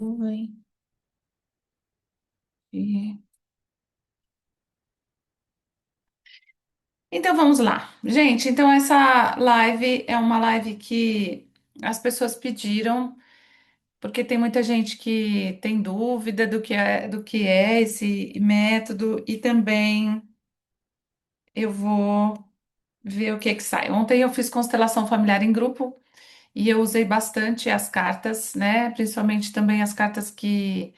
Nuvem. E- Então vamos lá. Gente, então essa live é uma live que as pessoas pediram, porque tem muita gente que tem dúvida do que é esse método e também eu vou ver o que é que sai. Ontem eu fiz constelação familiar em grupo e eu usei bastante as cartas, né? Principalmente também as cartas que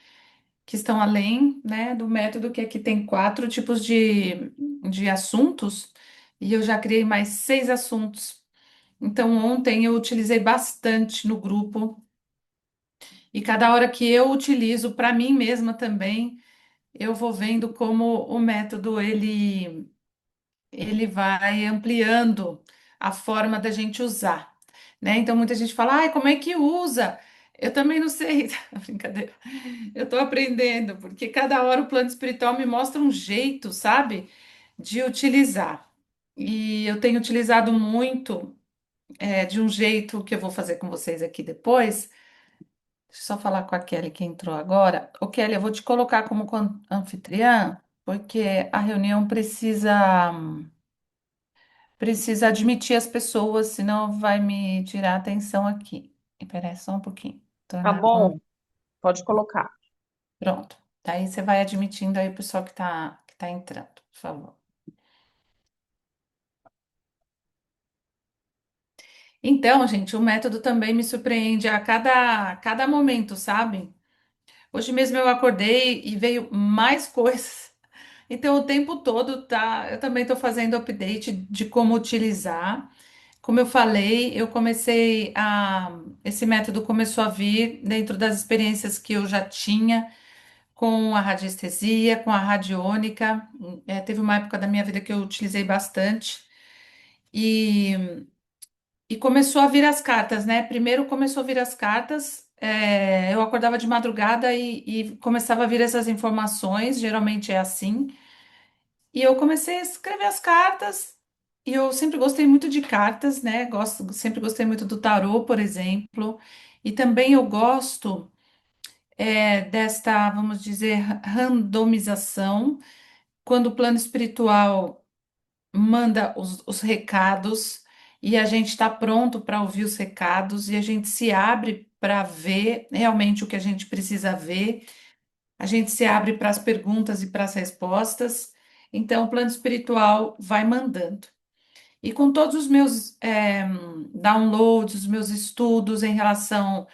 estão além, né, do método, que aqui tem 4 tipos de assuntos, e eu já criei mais 6 assuntos. Então, ontem eu utilizei bastante no grupo, e cada hora que eu utilizo para mim mesma também, eu vou vendo como o método ele vai ampliando a forma da gente usar, né? Então, muita gente fala, ai, como é que usa? Eu também não sei, brincadeira. Eu estou aprendendo, porque cada hora o plano espiritual me mostra um jeito, sabe, de utilizar. E eu tenho utilizado muito, de um jeito que eu vou fazer com vocês aqui depois. Deixa eu só falar com a Kelly que entrou agora. Ô, Kelly, eu vou te colocar como anfitriã, porque a reunião precisa admitir as pessoas, senão vai me tirar a atenção aqui. Espera aí só um pouquinho. Tá Tornar bom, como. pode colocar. Pronto. Daí você vai admitindo aí o pessoal que tá entrando, por favor. Então, gente, o método também me surpreende a cada momento, sabe? Hoje mesmo eu acordei e veio mais coisas. Então, o tempo todo eu também estou fazendo update de como utilizar. Como eu falei, esse método começou a vir dentro das experiências que eu já tinha com a radiestesia, com a radiônica. Teve uma época da minha vida que eu utilizei bastante. E começou a vir as cartas, né? Primeiro começou a vir as cartas, eu acordava de madrugada e começava a vir essas informações, geralmente é assim. E eu comecei a escrever as cartas, e eu sempre gostei muito de cartas, né? Sempre gostei muito do tarô, por exemplo. E também eu gosto, desta, vamos dizer, randomização, quando o plano espiritual manda os recados e a gente está pronto para ouvir os recados e a gente se abre para ver realmente o que a gente precisa ver, a gente se abre para as perguntas e para as respostas. Então, o plano espiritual vai mandando. E com todos os meus downloads, os meus estudos em relação,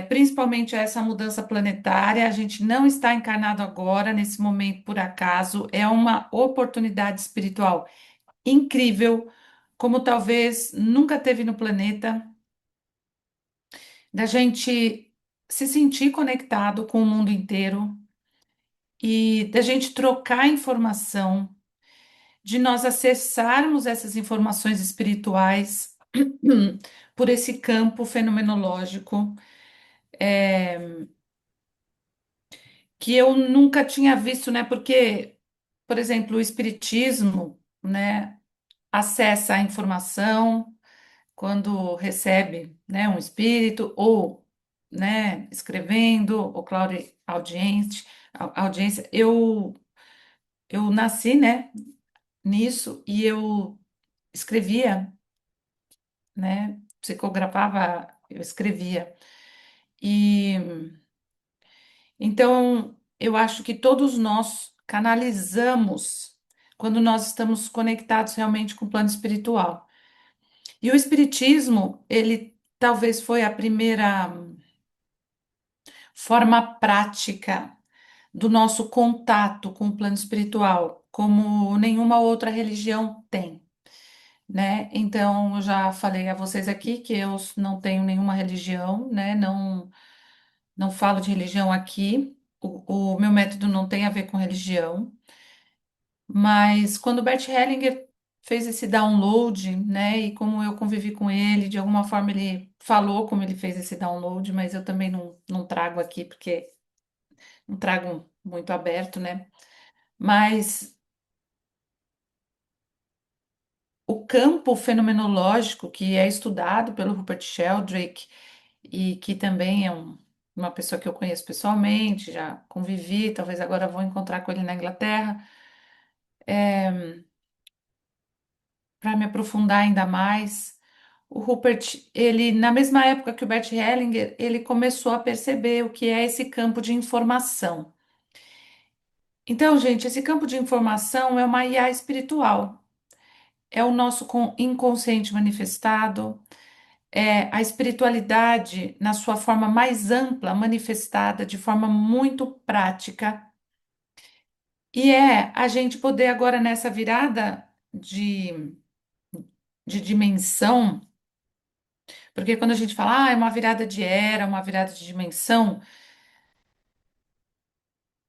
principalmente a essa mudança planetária, a gente não está encarnado agora, nesse momento, por acaso, é uma oportunidade espiritual incrível, como talvez nunca teve no planeta, da gente se sentir conectado com o mundo inteiro e da gente trocar informação, de nós acessarmos essas informações espirituais por esse campo fenomenológico que eu nunca tinha visto, né? Porque, por exemplo, o espiritismo, né, acessa a informação quando recebe, né, um espírito, ou, né, escrevendo, ou audiência. Eu nasci, né, nisso, e eu escrevia, né, psicografava, eu escrevia. E então eu acho que todos nós canalizamos quando nós estamos conectados realmente com o plano espiritual. E o espiritismo, ele talvez foi a primeira forma prática do nosso contato com o plano espiritual, como nenhuma outra religião tem, né? Então, eu já falei a vocês aqui que eu não tenho nenhuma religião, né? Não falo de religião aqui. O meu método não tem a ver com religião, mas quando o Bert Hellinger fez esse download, né? E como eu convivi com ele, de alguma forma ele falou como ele fez esse download, mas eu também não trago aqui porque não trago muito aberto, né? Mas o campo fenomenológico que é estudado pelo Rupert Sheldrake e que também é um uma pessoa que eu conheço pessoalmente, já convivi, talvez agora vou encontrar com ele na Inglaterra, para me aprofundar ainda mais. O Rupert, ele, na mesma época que o Bert Hellinger, ele começou a perceber o que é esse campo de informação. Então, gente, esse campo de informação é uma IA espiritual. É o nosso inconsciente manifestado, é a espiritualidade na sua forma mais ampla, manifestada de forma muito prática. E é a gente poder agora nessa virada de dimensão, porque quando a gente fala, é uma virada de era, uma virada de dimensão,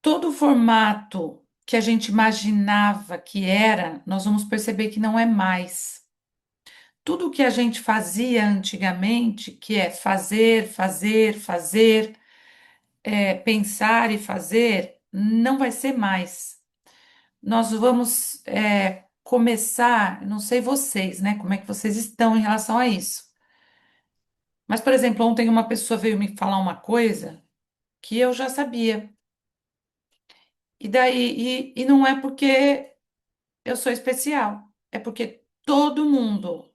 todo o formato que a gente imaginava que era, nós vamos perceber que não é mais. Tudo o que a gente fazia antigamente, que é fazer, fazer, fazer, pensar e fazer, não vai ser mais. Nós vamos, começar, não sei vocês, né, como é que vocês estão em relação a isso. Mas, por exemplo, ontem uma pessoa veio me falar uma coisa que eu já sabia. E daí, e não é porque eu sou especial, é porque todo mundo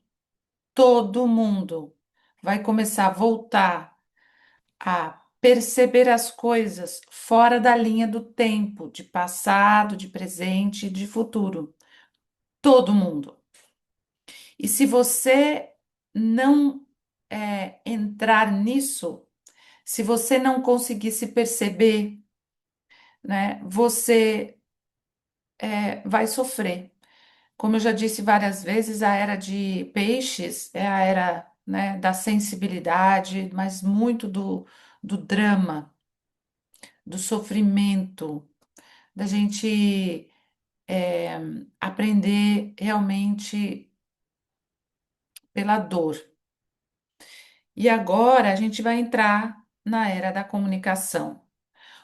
vai começar a voltar a perceber as coisas fora da linha do tempo, de passado, de presente e de futuro. Todo mundo. E se você não entrar nisso, se você não conseguir se perceber, né, você vai sofrer. Como eu já disse várias vezes, a era de peixes é a era, né, da sensibilidade, mas muito do drama, do sofrimento, da gente é, aprender realmente pela dor. E agora a gente vai entrar na era da comunicação,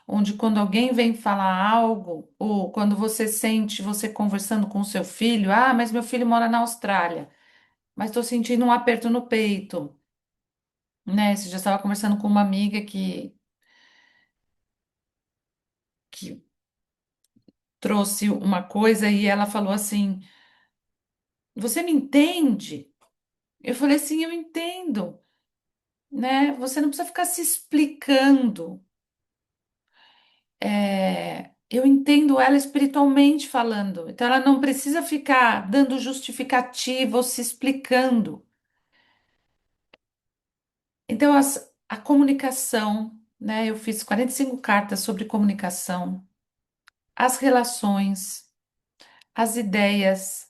onde quando alguém vem falar algo, ou quando você sente você conversando com o seu filho, mas meu filho mora na Austrália, mas estou sentindo um aperto no peito, né? Você já estava conversando com uma amiga que trouxe uma coisa e ela falou assim: Você me entende? Eu falei assim: Eu entendo, né? Você não precisa ficar se explicando. Eu entendo ela espiritualmente falando, então ela não precisa ficar dando justificativa ou se explicando. Então, a comunicação, né? Eu fiz 45 cartas sobre comunicação, as relações, as ideias,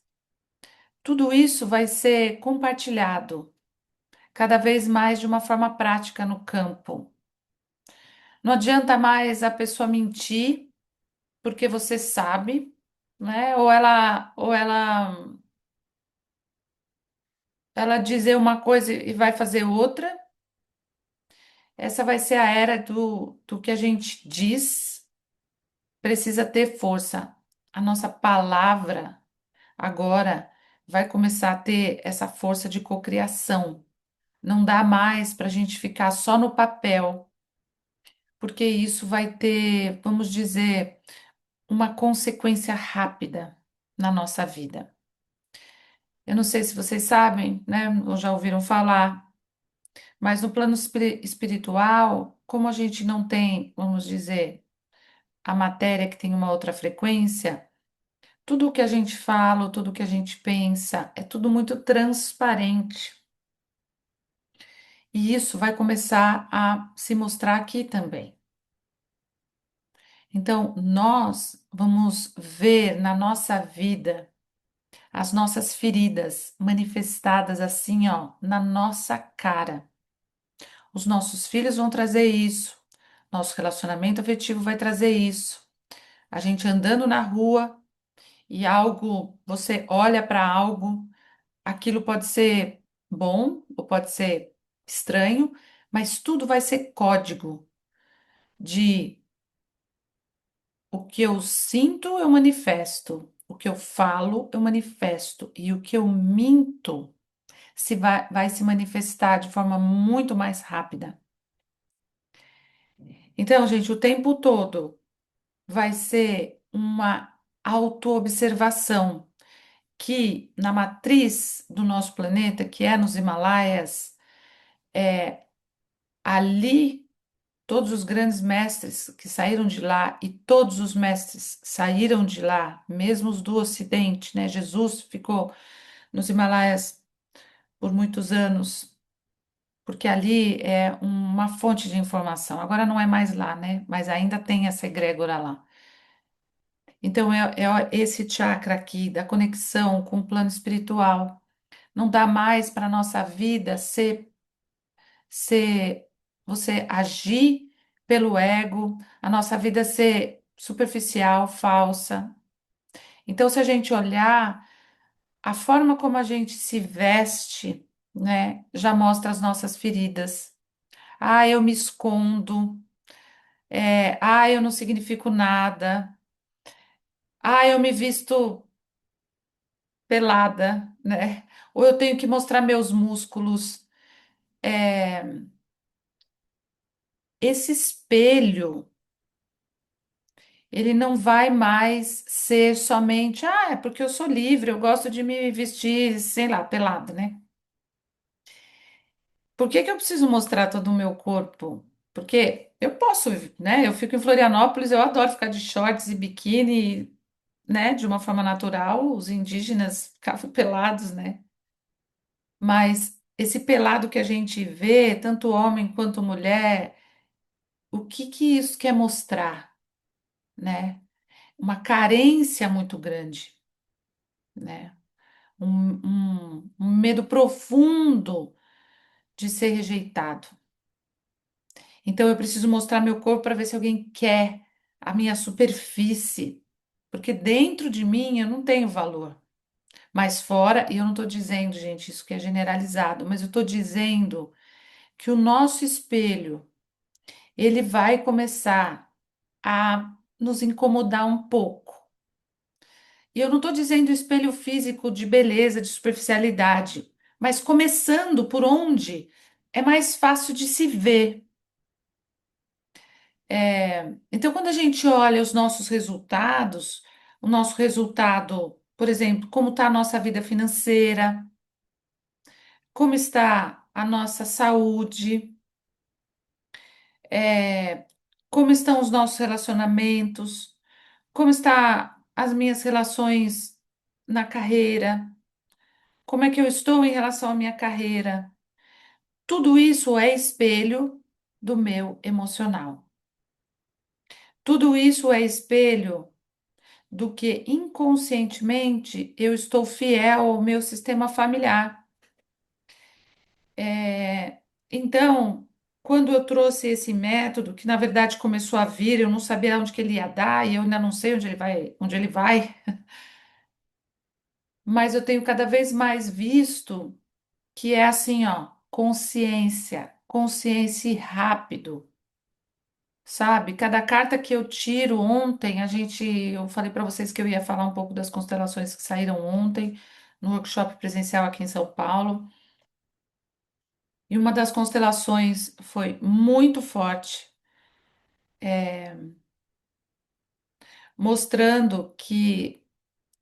tudo isso vai ser compartilhado cada vez mais de uma forma prática no campo. Não adianta mais a pessoa mentir porque você sabe, né? Ou ela dizer uma coisa e vai fazer outra. Essa vai ser a era do que a gente diz, precisa ter força. A nossa palavra agora vai começar a ter essa força de cocriação. Não dá mais para a gente ficar só no papel, porque isso vai ter, vamos dizer, uma consequência rápida na nossa vida. Eu não sei se vocês sabem, né, ou já ouviram falar, mas no plano espiritual, como a gente não tem, vamos dizer, a matéria que tem uma outra frequência, tudo o que a gente fala, tudo o que a gente pensa, é tudo muito transparente. E isso vai começar a se mostrar aqui também. Então, nós vamos ver na nossa vida as nossas feridas manifestadas assim, ó, na nossa cara. Os nossos filhos vão trazer isso, nosso relacionamento afetivo vai trazer isso. A gente andando na rua e algo, você olha para algo, aquilo pode ser bom ou pode ser estranho, mas tudo vai ser código de o que eu sinto, eu manifesto, o que eu falo, eu manifesto, e o que eu minto vai se manifestar de forma muito mais rápida. Então, gente, o tempo todo vai ser uma autoobservação que na matriz do nosso planeta, que é nos Himalaias, ali todos os grandes mestres que saíram de lá e todos os mestres saíram de lá, mesmo os do Ocidente, né? Jesus ficou nos Himalaias por muitos anos, porque ali é uma fonte de informação. Agora não é mais lá, né? Mas ainda tem essa egrégora lá. Então é esse chakra aqui da conexão com o plano espiritual. Não dá mais para a nossa vida ser você agir pelo ego, a nossa vida ser superficial, falsa. Então, se a gente olhar a forma como a gente se veste, né, já mostra as nossas feridas. Ah, eu me escondo. Ah, eu não significo nada. Ah, eu me visto pelada, né? Ou eu tenho que mostrar meus músculos. É, esse espelho, ele não vai mais ser somente, é porque eu sou livre, eu gosto de me vestir, sei lá, pelada, né? Por que que eu preciso mostrar todo o meu corpo? Porque eu posso, né? Eu fico em Florianópolis, eu adoro ficar de shorts e biquíni, né? De uma forma natural, os indígenas ficavam pelados, né? Mas esse pelado que a gente vê, tanto homem quanto mulher, o que que isso quer mostrar, né? Uma carência muito grande, né? Um medo profundo de ser rejeitado. Então eu preciso mostrar meu corpo para ver se alguém quer a minha superfície, porque dentro de mim eu não tenho valor. Mas fora, e eu não estou dizendo, gente, isso que é generalizado, mas eu estou dizendo que o nosso espelho, ele vai começar a nos incomodar um pouco. E eu não estou dizendo espelho físico de beleza, de superficialidade, mas começando por onde é mais fácil de se ver. Então, quando a gente olha os nossos resultados, o nosso resultado, por exemplo, como está a nossa vida financeira, como está a nossa saúde, é, como estão os nossos relacionamentos, como está as minhas relações na carreira, como é que eu estou em relação à minha carreira. Tudo isso é espelho do meu emocional. Tudo isso é espelho do que inconscientemente eu estou fiel ao meu sistema familiar. É, então, quando eu trouxe esse método, que na verdade começou a vir, eu não sabia onde que ele ia dar e eu ainda não sei onde ele vai, mas eu tenho cada vez mais visto que é assim, ó, consciência, consciência e rápido. Sabe, cada carta que eu tiro ontem, eu falei para vocês que eu ia falar um pouco das constelações que saíram ontem no workshop presencial aqui em São Paulo. E uma das constelações foi muito forte, mostrando que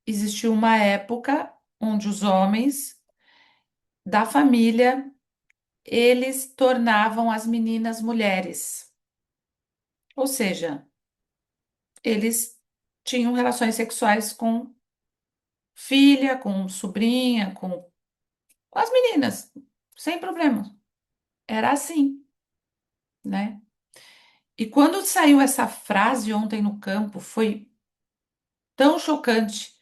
existiu uma época onde os homens da família, eles tornavam as meninas mulheres. Ou seja, eles tinham relações sexuais com filha, com sobrinha, com as meninas, sem problema. Era assim, né? E quando saiu essa frase ontem no campo, foi tão chocante,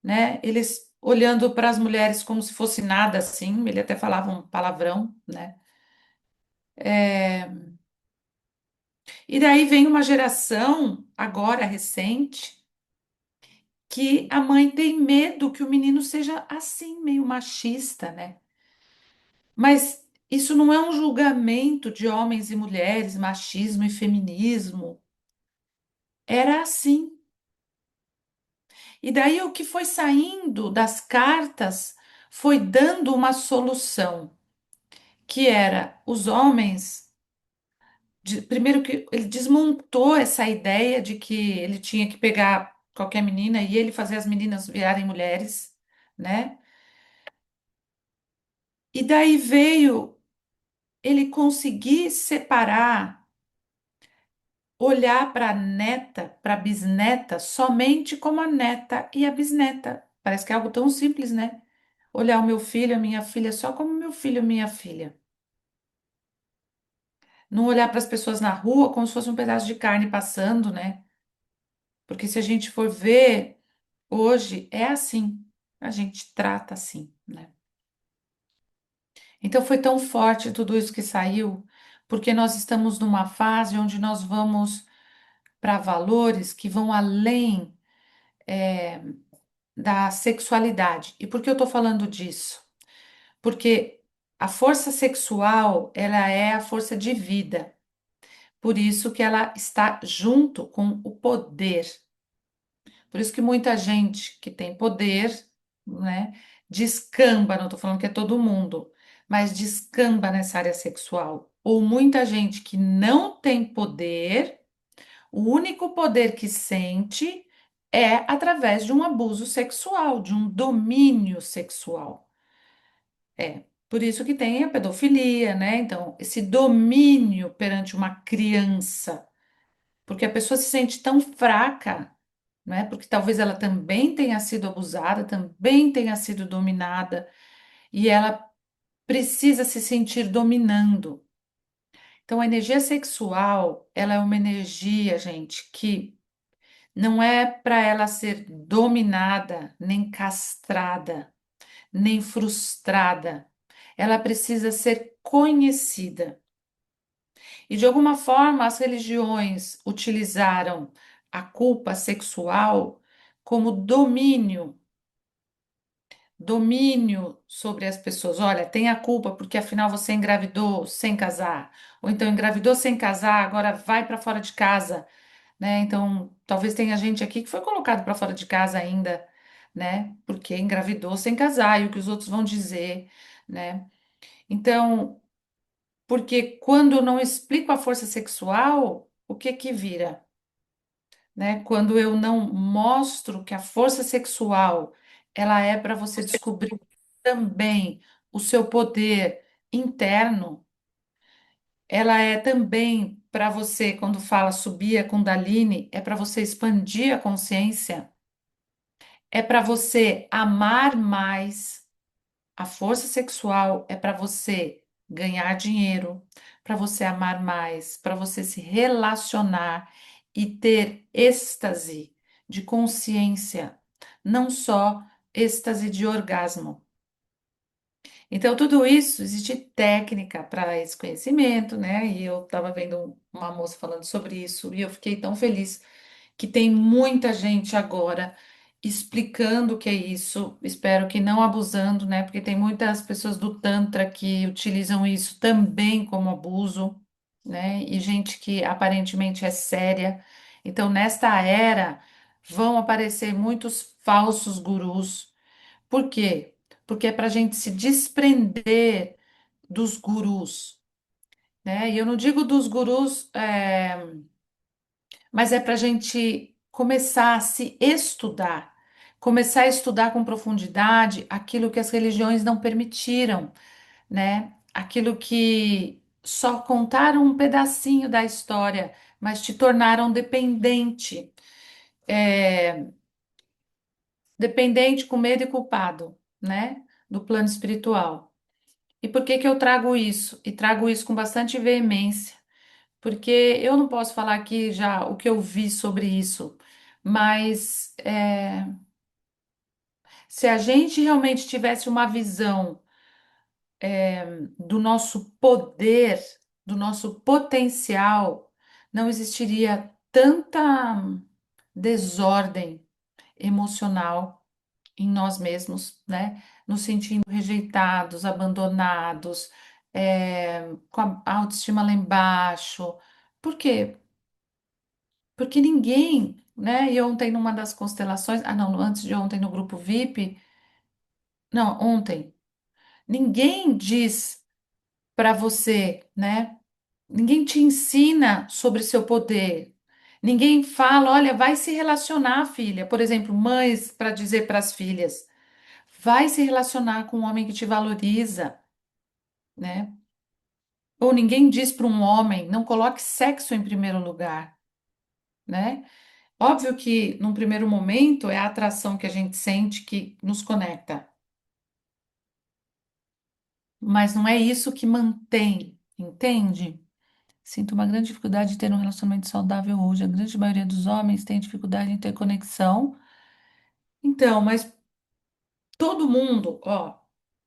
né? Eles olhando para as mulheres como se fosse nada assim, ele até falava um palavrão, né? É, e daí vem uma geração, agora recente, que a mãe tem medo que o menino seja assim, meio machista, né? Mas isso não é um julgamento de homens e mulheres, machismo e feminismo. Era assim. E daí o que foi saindo das cartas foi dando uma solução, que era os homens Primeiro que ele desmontou essa ideia de que ele tinha que pegar qualquer menina e ele fazer as meninas virarem mulheres, né? E daí veio ele conseguir separar, olhar para a neta, para a bisneta, somente como a neta e a bisneta. Parece que é algo tão simples, né? Olhar o meu filho, a minha filha, só como meu filho, minha filha. Não olhar para as pessoas na rua como se fosse um pedaço de carne passando, né? Porque se a gente for ver, hoje é assim. A gente trata assim, né? Então foi tão forte tudo isso que saiu, porque nós estamos numa fase onde nós vamos para valores que vão além da sexualidade. E por que eu estou falando disso? Porque a força sexual, ela é a força de vida. Por isso que ela está junto com o poder. Por isso que muita gente que tem poder, né, descamba, não estou falando que é todo mundo, mas descamba nessa área sexual. Ou muita gente que não tem poder, o único poder que sente é através de um abuso sexual, de um domínio sexual. É, por isso que tem a pedofilia, né? Então, esse domínio perante uma criança, porque a pessoa se sente tão fraca, né? Porque talvez ela também tenha sido abusada, também tenha sido dominada, e ela precisa se sentir dominando. Então, a energia sexual, ela é uma energia, gente, que não é para ela ser dominada, nem castrada, nem frustrada. Ela precisa ser conhecida. E de alguma forma, as religiões utilizaram a culpa sexual como domínio sobre as pessoas. Olha, tem a culpa porque afinal você engravidou sem casar, ou então engravidou sem casar, agora vai para fora de casa, né? Então, talvez tenha gente aqui que foi colocado para fora de casa ainda, né? Porque engravidou sem casar e o que os outros vão dizer, né? Então, porque quando eu não explico a força sexual, o que que vira, né? Quando eu não mostro que a força sexual ela é para você descobrir também o seu poder interno, ela é também para você, quando fala subir a Kundalini, é para você expandir a consciência, é para você amar mais. A força sexual é para você ganhar dinheiro, para você amar mais, para você se relacionar e ter êxtase de consciência, não só êxtase de orgasmo. Então, tudo isso, existe técnica para esse conhecimento, né? E eu estava vendo uma moça falando sobre isso e eu fiquei tão feliz que tem muita gente agora explicando o que é isso. Espero que não abusando, né? Porque tem muitas pessoas do Tantra que utilizam isso também como abuso, né? E gente que aparentemente é séria. Então, nesta era, vão aparecer muitos falsos gurus. Por quê? Porque é para a gente se desprender dos gurus, né? E eu não digo dos gurus, mas é para a gente começar a se estudar, começar a estudar com profundidade aquilo que as religiões não permitiram, né? Aquilo que só contaram um pedacinho da história, mas te tornaram dependente, dependente com medo e culpado, né? Do plano espiritual. E por que que eu trago isso? E trago isso com bastante veemência, porque eu não posso falar aqui já o que eu vi sobre isso, mas se a gente realmente tivesse uma visão do nosso poder, do nosso potencial, não existiria tanta desordem emocional em nós mesmos, né? Nos sentindo rejeitados, abandonados, com a autoestima lá embaixo. Por quê? Porque ninguém, né? E ontem, numa das constelações, ah, não, antes de ontem, no grupo VIP, não, ontem, ninguém diz para você, né? Ninguém te ensina sobre seu poder. Ninguém fala, olha, vai se relacionar, filha. Por exemplo, mães para dizer para as filhas, vai se relacionar com um homem que te valoriza, né? Ou ninguém diz para um homem, não coloque sexo em primeiro lugar, né? Óbvio que num primeiro momento é a atração que a gente sente que nos conecta, mas não é isso que mantém, entende? Sinto uma grande dificuldade de ter um relacionamento saudável hoje. A grande maioria dos homens tem dificuldade em ter conexão. Então, mas todo mundo, ó,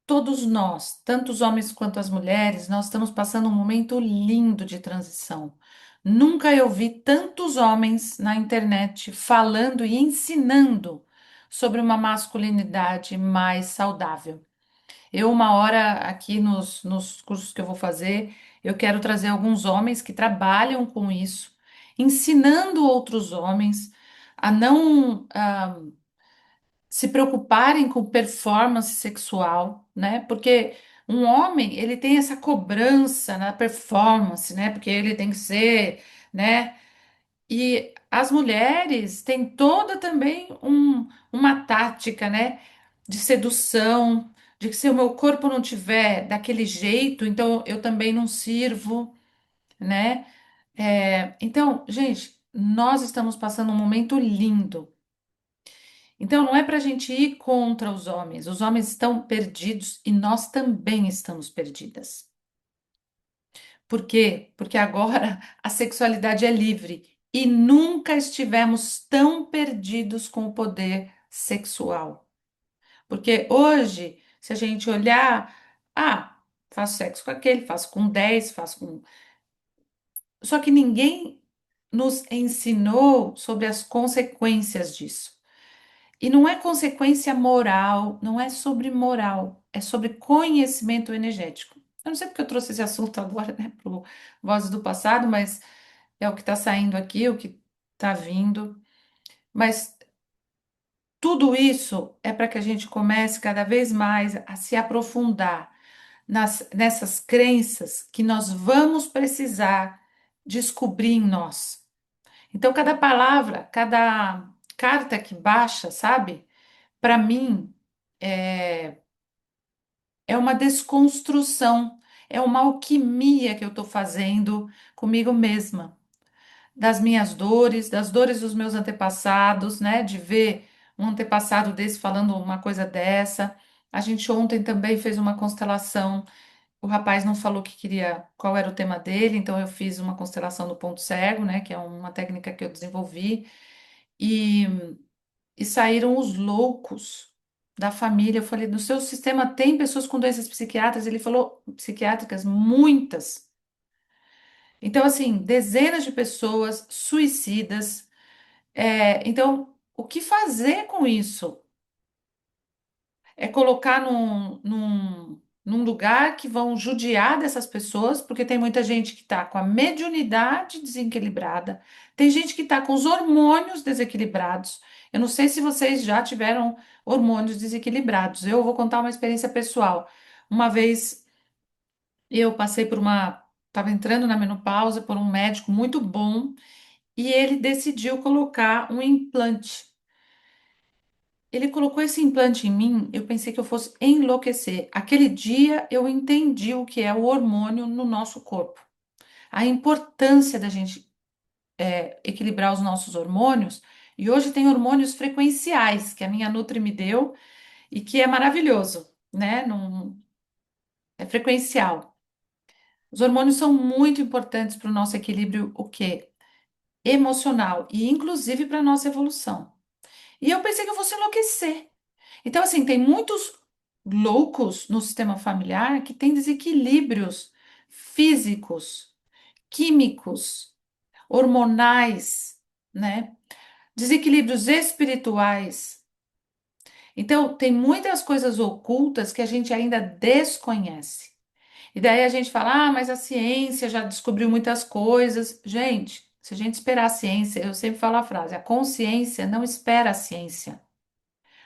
todos nós, tanto os homens quanto as mulheres, nós estamos passando um momento lindo de transição. Nunca eu vi tantos homens na internet falando e ensinando sobre uma masculinidade mais saudável. Eu, uma hora aqui nos cursos que eu vou fazer, eu quero trazer alguns homens que trabalham com isso, ensinando outros homens a não se preocuparem com performance sexual, né? Porque um homem, ele tem essa cobrança na performance, né? Porque ele tem que ser, né? E as mulheres têm toda também uma tática, né, de sedução, de que se o meu corpo não tiver daquele jeito, então eu também não sirvo, né? Então, gente, nós estamos passando um momento lindo. Então, não é para a gente ir contra os homens. Os homens estão perdidos e nós também estamos perdidas. Por quê? Porque agora a sexualidade é livre e nunca estivemos tão perdidos com o poder sexual. Porque hoje, se a gente olhar, faço sexo com aquele, faço com 10, faço com. Só que ninguém nos ensinou sobre as consequências disso. E não é consequência moral, não é sobre moral, é sobre conhecimento energético. Eu não sei porque eu trouxe esse assunto agora, né, para Vozes do Passado, mas é o que está saindo aqui, o que está vindo. Mas tudo isso é para que a gente comece cada vez mais a se aprofundar nessas crenças que nós vamos precisar descobrir em nós. Então, cada palavra, cada carta que baixa, sabe? Para mim, é, é uma desconstrução, é uma alquimia que eu estou fazendo comigo mesma. Das minhas dores, das dores dos meus antepassados, né? De ver um antepassado desse falando uma coisa dessa. A gente ontem também fez uma constelação. O rapaz não falou que queria, qual era o tema dele, então eu fiz uma constelação do ponto cego, né? Que é uma técnica que eu desenvolvi. E, e saíram os loucos da família. Eu falei, no seu sistema tem pessoas com doenças psiquiátricas? Ele falou, psiquiátricas, muitas. Então, assim, dezenas de pessoas suicidas. Então, o que fazer com isso? É colocar num lugar que vão judiar dessas pessoas, porque tem muita gente que está com a mediunidade desequilibrada, tem gente que está com os hormônios desequilibrados. Eu não sei se vocês já tiveram hormônios desequilibrados. Eu vou contar uma experiência pessoal. Uma vez eu passei por uma. Estava entrando na menopausa por um médico muito bom e ele decidiu colocar um implante. Ele colocou esse implante em mim, eu pensei que eu fosse enlouquecer. Aquele dia eu entendi o que é o hormônio no nosso corpo. A importância da gente equilibrar os nossos hormônios. E hoje tem hormônios frequenciais que a minha Nutri me deu e que é maravilhoso, né? É frequencial. Os hormônios são muito importantes para o nosso equilíbrio, o quê? Emocional e inclusive para a nossa evolução. E eu pensei que eu fosse enlouquecer. Então, assim, tem muitos loucos no sistema familiar que têm desequilíbrios físicos, químicos, hormonais, né? Desequilíbrios espirituais. Então, tem muitas coisas ocultas que a gente ainda desconhece. E daí a gente fala, mas a ciência já descobriu muitas coisas. Gente, se a gente esperar a ciência, eu sempre falo a frase: a consciência não espera a ciência.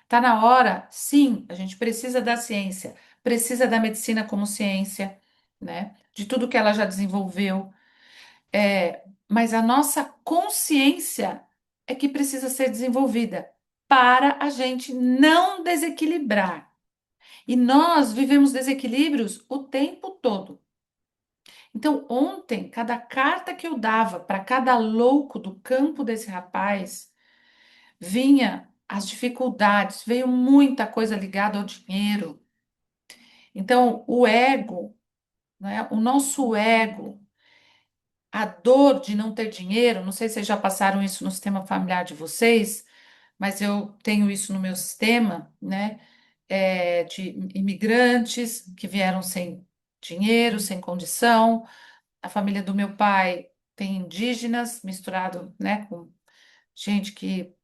Tá na hora, sim, a gente precisa da ciência, precisa da medicina como ciência, né? De tudo que ela já desenvolveu. Mas a nossa consciência é que precisa ser desenvolvida para a gente não desequilibrar. E nós vivemos desequilíbrios o tempo todo. Então, ontem, cada carta que eu dava para cada louco do campo desse rapaz, vinha as dificuldades, veio muita coisa ligada ao dinheiro. Então, o ego, né, o nosso ego, a dor de não ter dinheiro, não sei se vocês já passaram isso no sistema familiar de vocês, mas eu tenho isso no meu sistema, né? De imigrantes que vieram sem dinheiro, sem condição. A família do meu pai tem indígenas misturado, né, com gente que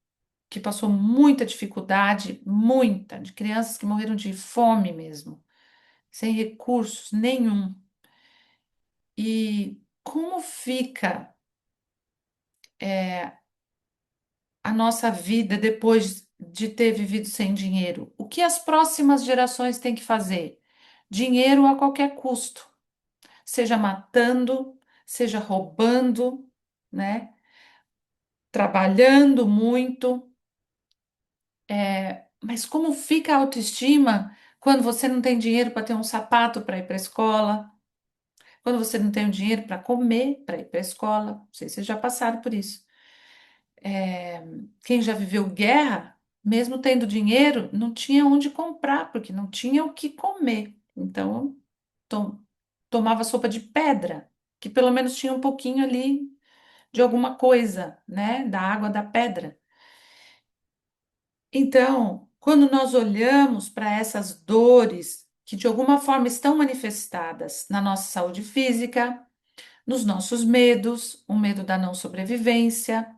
passou muita dificuldade, muita, de crianças que morreram de fome mesmo, sem recursos nenhum. E como fica a nossa vida depois de ter vivido sem dinheiro? O que as próximas gerações têm que fazer? Dinheiro a qualquer custo, seja matando, seja roubando, né? Trabalhando muito. Mas como fica a autoestima quando você não tem dinheiro para ter um sapato para ir para a escola? Quando você não tem o dinheiro para comer, para ir para a escola? Não sei se vocês já passaram por isso. É, quem já viveu guerra, mesmo tendo dinheiro, não tinha onde comprar, porque não tinha o que comer. Então, to- tomava sopa de pedra, que pelo menos tinha um pouquinho ali de alguma coisa, né? Da água da pedra. Então, quando nós olhamos para essas dores que de alguma forma estão manifestadas na nossa saúde física, nos nossos medos, o medo da não sobrevivência.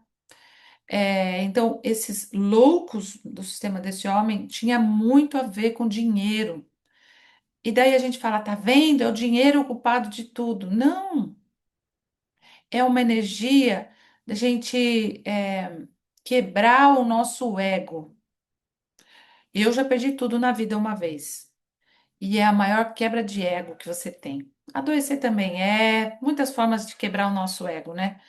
Então, esses loucos do sistema desse homem tinha muito a ver com dinheiro. E daí a gente fala, tá vendo? É o dinheiro o culpado de tudo. Não, é uma energia da gente quebrar o nosso ego. Eu já perdi tudo na vida uma vez. E é a maior quebra de ego que você tem. Adoecer também muitas formas de quebrar o nosso ego, né?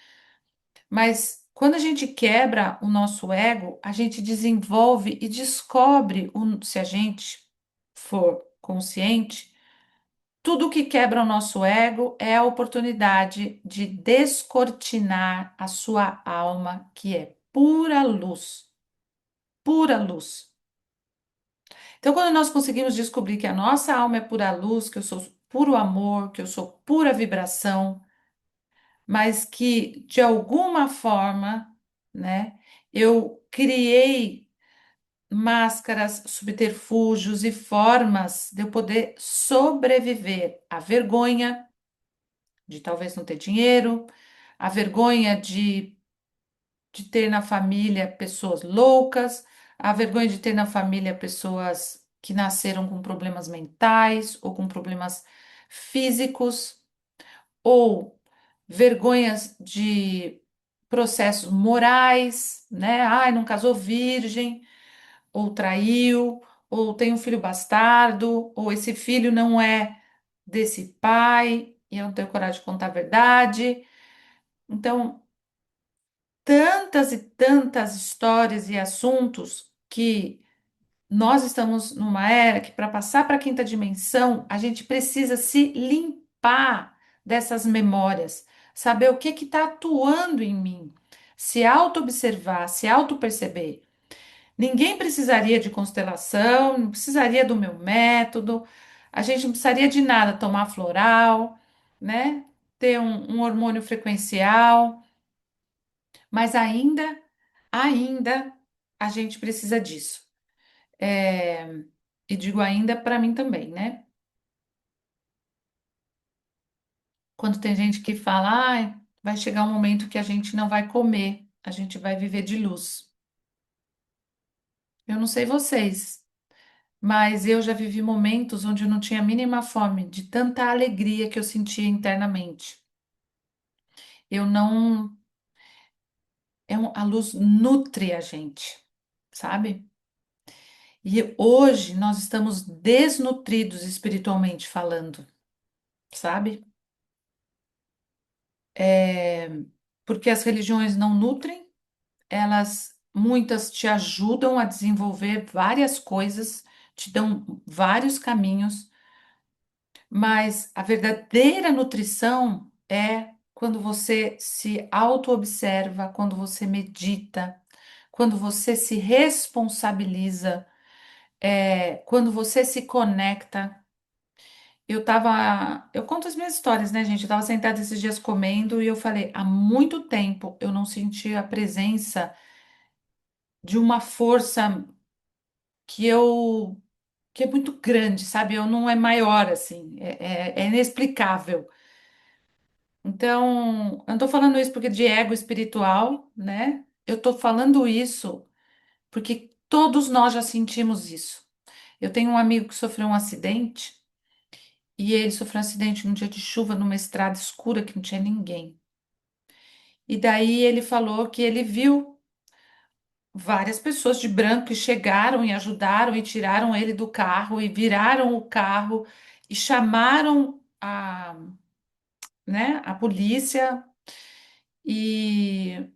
Mas quando a gente quebra o nosso ego, a gente desenvolve e descobre, se a gente for consciente, tudo que quebra o nosso ego é a oportunidade de descortinar a sua alma, que é pura luz, pura luz. Então, quando nós conseguimos descobrir que a nossa alma é pura luz, que eu sou puro amor, que eu sou pura vibração, mas que de alguma forma, né, eu criei máscaras, subterfúgios e formas de eu poder sobreviver à vergonha de talvez não ter dinheiro, à vergonha de ter na família pessoas loucas, a vergonha de ter na família pessoas que nasceram com problemas mentais ou com problemas físicos, ou vergonhas de processos morais, né? Ai, não casou virgem, ou traiu, ou tem um filho bastardo, ou esse filho não é desse pai e eu não tenho coragem de contar a verdade. Então, tantas e tantas histórias e assuntos que nós estamos numa era que, para passar para a quinta dimensão, a gente precisa se limpar dessas memórias, saber o que está atuando em mim, se auto-observar, se auto-perceber. Ninguém precisaria de constelação, não precisaria do meu método, a gente não precisaria de nada, tomar floral, né? Ter um hormônio frequencial. Mas ainda a gente precisa disso. É, e digo ainda para mim também, né? Quando tem gente que fala, "Ai, vai chegar um momento que a gente não vai comer, a gente vai viver de luz." Eu não sei vocês, mas eu já vivi momentos onde eu não tinha a mínima fome, de tanta alegria que eu sentia internamente. Eu não. A luz nutre a gente, sabe? E hoje nós estamos desnutridos espiritualmente falando, sabe? É, porque as religiões não nutrem, elas muitas te ajudam a desenvolver várias coisas, te dão vários caminhos, mas a verdadeira nutrição é quando você se auto-observa, quando você medita, quando você se responsabiliza, quando você se conecta. Eu conto as minhas histórias, né, gente? Eu tava sentada esses dias comendo e eu falei, há muito tempo eu não senti a presença de uma força que eu que é muito grande, sabe? Eu não é maior assim, é inexplicável. Então, eu não tô falando isso porque de ego espiritual, né? Eu tô falando isso porque todos nós já sentimos isso. Eu tenho um amigo que sofreu um acidente e ele sofreu um acidente num dia de chuva numa estrada escura que não tinha ninguém. E daí ele falou que ele viu várias pessoas de branco que chegaram e ajudaram e tiraram ele do carro e viraram o carro e chamaram a polícia e,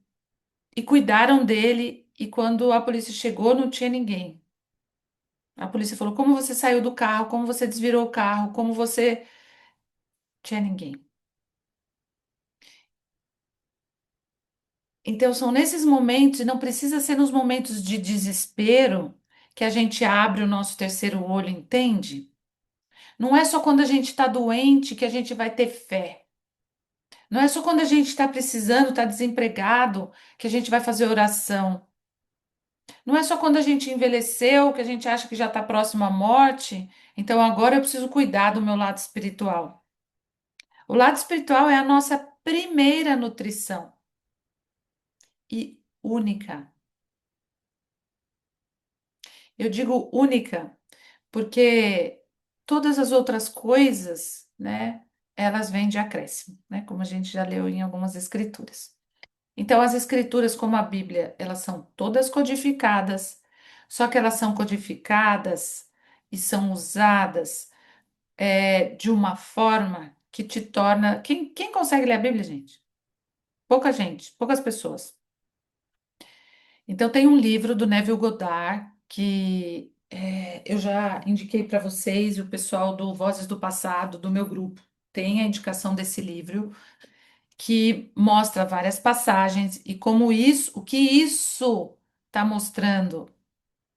e cuidaram dele. E quando a polícia chegou, não tinha ninguém. A polícia falou: como você saiu do carro? Como você desvirou o carro? Como você. Tinha ninguém. Então, são nesses momentos, e não precisa ser nos momentos de desespero, que a gente abre o nosso terceiro olho, entende? Não é só quando a gente está doente que a gente vai ter fé. Não é só quando a gente está precisando, está desempregado, que a gente vai fazer oração. Não é só quando a gente envelheceu, que a gente acha que já está próximo à morte, então agora eu preciso cuidar do meu lado espiritual. O lado espiritual é a nossa primeira nutrição e única. Eu digo única porque todas as outras coisas, né, elas vêm de acréscimo, né, como a gente já leu em algumas escrituras. Então, as escrituras, como a Bíblia, elas são todas codificadas, só que elas são codificadas e são usadas de uma forma que te torna. Quem consegue ler a Bíblia, gente? Pouca gente, poucas pessoas. Então, tem um livro do Neville Goddard que eu já indiquei para vocês, e o pessoal do Vozes do Passado, do meu grupo, tem a indicação desse livro, que mostra várias passagens e como isso, o que isso está mostrando,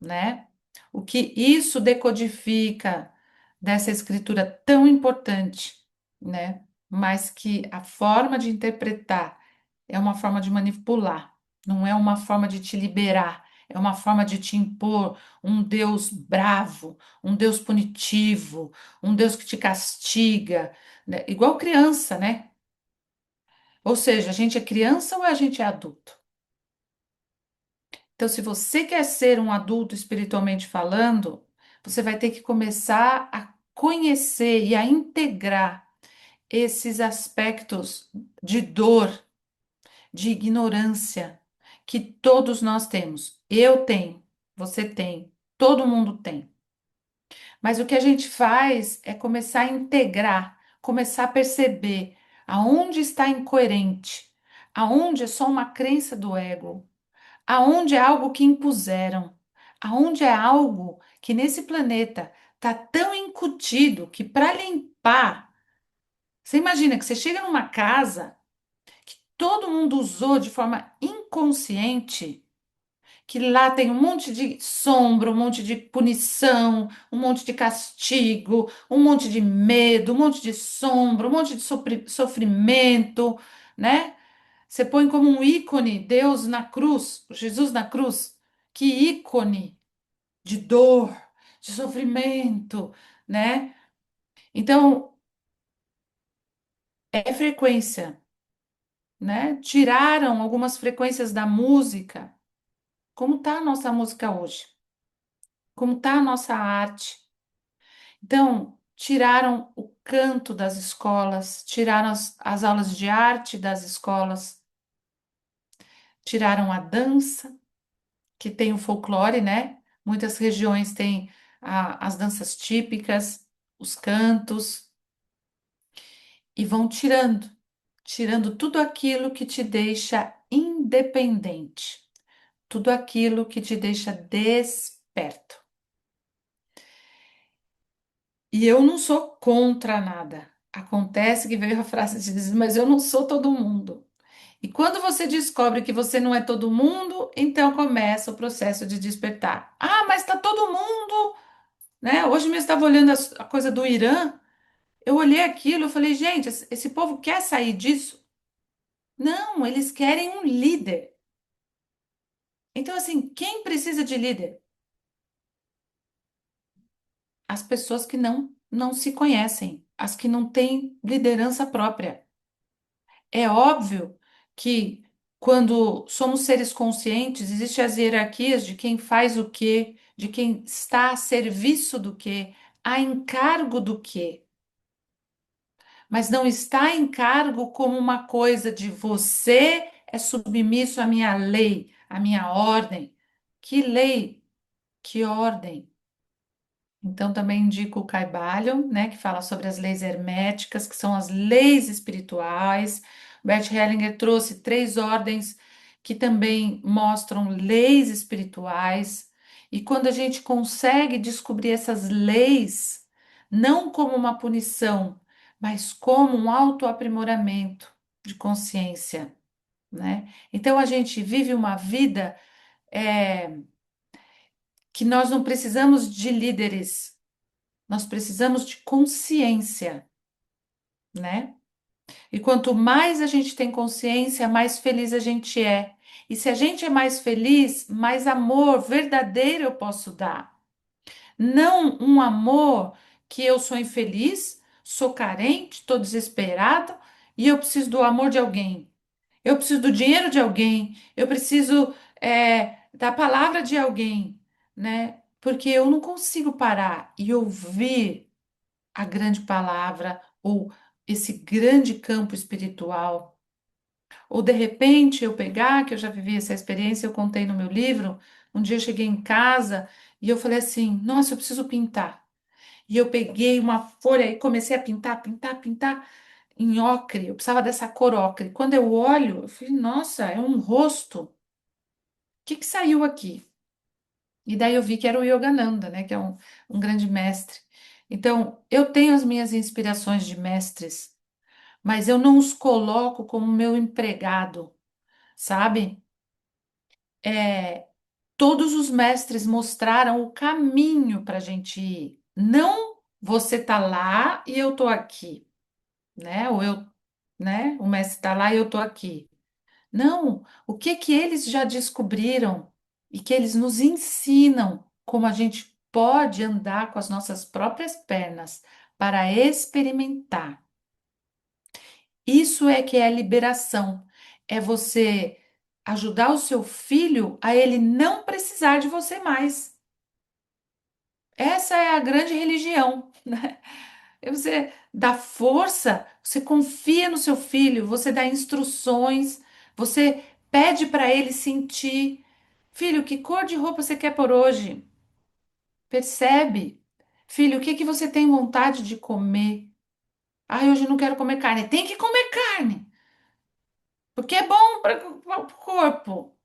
né? O que isso decodifica dessa escritura tão importante, né? Mas que a forma de interpretar é uma forma de manipular, não é uma forma de te liberar, é uma forma de te impor um Deus bravo, um Deus punitivo, um Deus que te castiga, né? Igual criança, né? Ou seja, a gente é criança ou a gente é adulto? Então, se você quer ser um adulto espiritualmente falando, você vai ter que começar a conhecer e a integrar esses aspectos de dor, de ignorância que todos nós temos. Eu tenho, você tem, todo mundo tem. Mas o que a gente faz é começar a integrar, começar a perceber aonde está incoerente, aonde é só uma crença do ego, aonde é algo que impuseram, aonde é algo que nesse planeta está tão incutido que para limpar, você imagina que você chega numa casa que todo mundo usou de forma inconsciente, que lá tem um monte de sombra, um monte de punição, um monte de castigo, um monte de medo, um monte de sombra, um monte de sofrimento, né? Você põe como um ícone Deus na cruz, Jesus na cruz. Que ícone de dor, de sofrimento, né? Então, é frequência, né? Tiraram algumas frequências da música. Como está a nossa música hoje? Como está a nossa arte? Então, tiraram o canto das escolas, tiraram as aulas de arte das escolas, tiraram a dança, que tem o folclore, né? Muitas regiões têm as danças típicas, os cantos, e vão tirando, tirando tudo aquilo que te deixa independente, tudo aquilo que te deixa desperto. E eu não sou contra nada. Acontece que veio a frase de dizer, mas eu não sou todo mundo. E quando você descobre que você não é todo mundo, então começa o processo de despertar. Ah, mas está todo mundo, né? Hoje mesmo estava olhando a coisa do Irã. Eu olhei aquilo, eu falei, gente, esse povo quer sair disso? Não, eles querem um líder. Então, assim, quem precisa de líder? As pessoas que não se conhecem, as que não têm liderança própria. É óbvio que quando somos seres conscientes, existem as hierarquias de quem faz o quê, de quem está a serviço do quê, a encargo do quê. Mas não está em cargo como uma coisa de você é submisso à minha lei, à minha ordem. Que lei? Que ordem? Então, também indico o Caibalion, né, que fala sobre as leis herméticas, que são as leis espirituais. Bert Hellinger trouxe três ordens que também mostram leis espirituais. E quando a gente consegue descobrir essas leis, não como uma punição, mas como um autoaprimoramento de consciência, né? Então, a gente vive uma vida que nós não precisamos de líderes. Nós precisamos de consciência, né? E quanto mais a gente tem consciência, mais feliz a gente é. E se a gente é mais feliz, mais amor verdadeiro eu posso dar. Não um amor que eu sou infeliz, sou carente, estou desesperado e eu preciso do amor de alguém. Eu preciso do dinheiro de alguém. Eu preciso da palavra de alguém, né? Porque eu não consigo parar e ouvir a grande palavra ou esse grande campo espiritual. Ou de repente eu pegar, que eu já vivi essa experiência, eu contei no meu livro. Um dia eu cheguei em casa e eu falei assim: nossa, eu preciso pintar. E eu peguei uma folha e comecei a pintar, pintar, pintar em ocre. Eu precisava dessa cor ocre. Quando eu olho, eu falei: nossa, é um rosto. O que que saiu aqui? E daí eu vi que era o Yogananda, né, que é um grande mestre. Então, eu tenho as minhas inspirações de mestres, mas eu não os coloco como meu empregado, sabe? É, todos os mestres mostraram o caminho para a gente ir. Não você tá lá e eu tô aqui, né? Ou eu, né? O mestre tá lá e eu tô aqui. Não, o que que eles já descobriram e que eles nos ensinam como a gente pode andar com as nossas próprias pernas para experimentar. Isso é que é liberação. É você ajudar o seu filho a ele não precisar de você mais. Essa é a grande religião, né? É você dá força, você confia no seu filho, você dá instruções, você pede para ele sentir. Filho, que cor de roupa você quer por hoje? Percebe? Filho, o que que você tem vontade de comer? Ah, hoje eu não quero comer carne. Tem que comer carne, porque é bom para o corpo.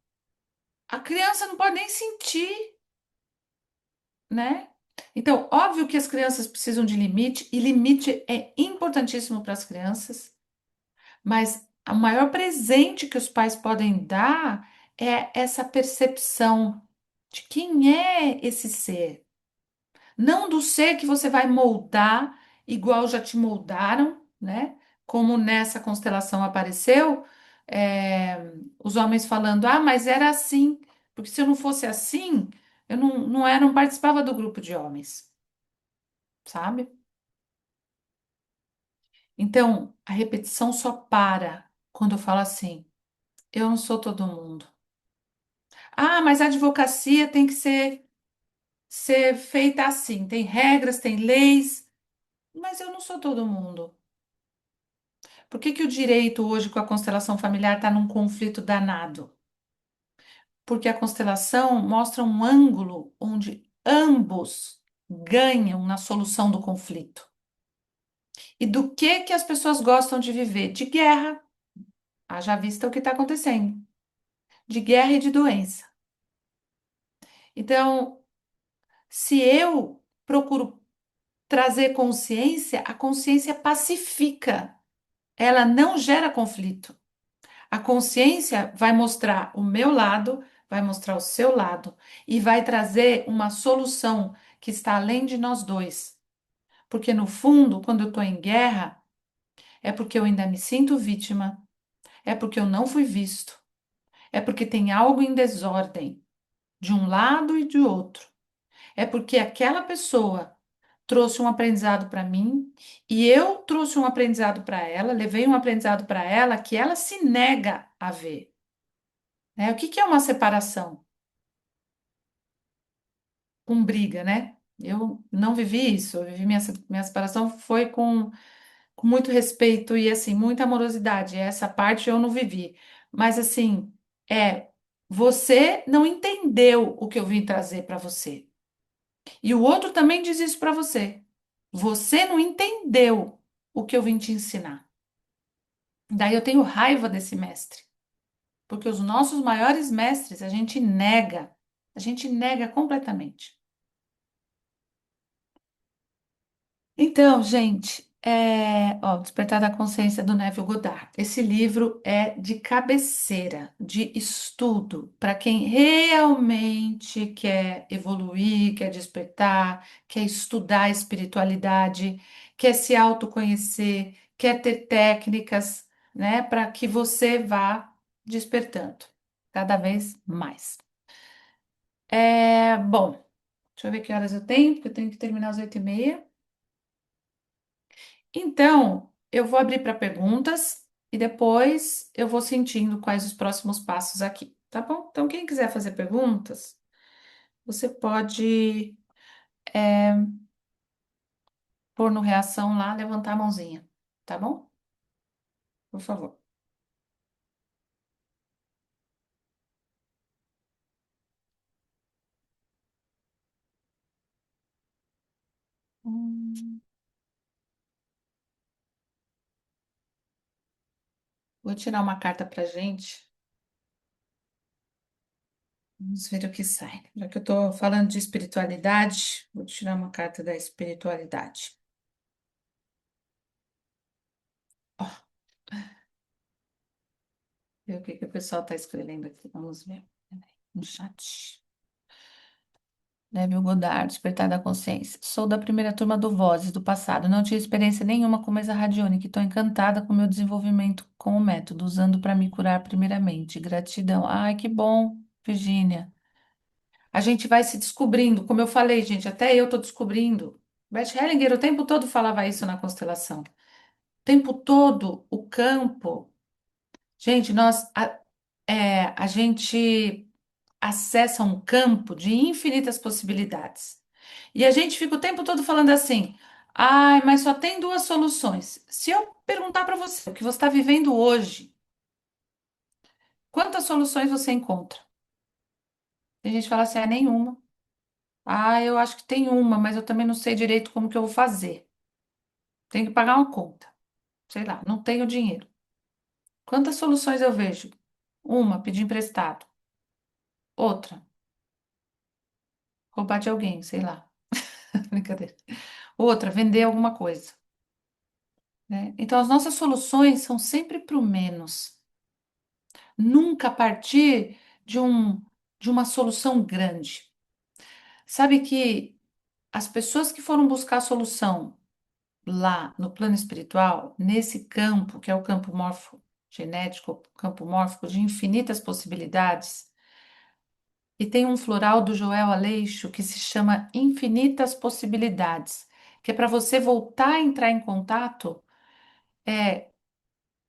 A criança não pode nem sentir, né? Então, óbvio que as crianças precisam de limite, e limite é importantíssimo para as crianças, mas o maior presente que os pais podem dar é essa percepção de quem é esse ser. Não do ser que você vai moldar igual já te moldaram, né? Como nessa constelação apareceu, os homens falando, ah, mas era assim, porque se eu não fosse assim, eu não participava do grupo de homens, sabe? Então, a repetição só para quando eu falo assim, eu não sou todo mundo. Ah, mas a advocacia tem que ser feita assim, tem regras, tem leis, mas eu não sou todo mundo. Por que que o direito hoje com a constelação familiar está num conflito danado? Porque a constelação mostra um ângulo onde ambos ganham na solução do conflito. E do que as pessoas gostam de viver? De guerra. Haja vista o que está acontecendo, de guerra e de doença. Então, se eu procuro trazer consciência, a consciência pacifica, ela não gera conflito. A consciência vai mostrar o meu lado, vai mostrar o seu lado e vai trazer uma solução que está além de nós dois. Porque no fundo, quando eu estou em guerra, é porque eu ainda me sinto vítima, é porque eu não fui visto, é porque tem algo em desordem de um lado e de outro. É porque aquela pessoa trouxe um aprendizado para mim e eu trouxe um aprendizado para ela, levei um aprendizado para ela que ela se nega a ver. Né? O que que é uma separação? Com briga, né? Eu não vivi isso. Eu vivi minha separação foi com muito respeito e assim, muita amorosidade. Essa parte eu não vivi. Mas assim, é, você não entendeu o que eu vim trazer para você. E o outro também diz isso para você. Você não entendeu o que eu vim te ensinar. Daí eu tenho raiva desse mestre, porque os nossos maiores mestres a gente nega completamente. Então, gente, ó, Despertar da Consciência do Neville Goddard. Esse livro é de cabeceira, de estudo, para quem realmente quer evoluir, quer despertar, quer estudar a espiritualidade, quer se autoconhecer, quer ter técnicas, né, para que você vá despertando cada vez mais. Bom, deixa eu ver que horas eu tenho, porque eu tenho que terminar às 8h30. Então, eu vou abrir para perguntas e depois eu vou sentindo quais os próximos passos aqui, tá bom? Então, quem quiser fazer perguntas, você pode pôr no reação lá, levantar a mãozinha, tá bom? Por favor. Hum, Vou tirar uma carta para gente. Vamos ver o que sai. Já que eu estou falando de espiritualidade, vou tirar uma carta da espiritualidade. Ó, ver o que que o pessoal está escrevendo aqui. Vamos ver. No chat. Neville Goddard, Despertar da Consciência. Sou da primeira turma do Vozes do passado. Não tive experiência nenhuma com mesa radiônica. Estou encantada com o meu desenvolvimento com o método, usando para me curar primeiramente. Gratidão. Ai, que bom, Virgínia. A gente vai se descobrindo. Como eu falei, gente, até eu estou descobrindo. Bert Hellinger o tempo todo falava isso na constelação. O tempo todo, o campo. Gente, a gente acessa um campo de infinitas possibilidades. E a gente fica o tempo todo falando assim: ai, mas só tem duas soluções. Se eu perguntar para você o que você está vivendo hoje, quantas soluções você encontra? Tem gente que fala assim: nenhuma. Ah, eu acho que tem uma, mas eu também não sei direito como que eu vou fazer. Tenho que pagar uma conta. Sei lá, não tenho dinheiro. Quantas soluções eu vejo? Uma, pedir emprestado. Outra, roubar de alguém, sei lá. Brincadeira. Outra, vender alguma coisa. Né? Então, as nossas soluções são sempre para o menos. Nunca a partir de de uma solução grande. Sabe que as pessoas que foram buscar a solução lá no plano espiritual, nesse campo, que é o campo morfogenético, o campo mórfico de infinitas possibilidades, e tem um floral do Joel Aleixo que se chama Infinitas Possibilidades, que é para você voltar a entrar em contato, é,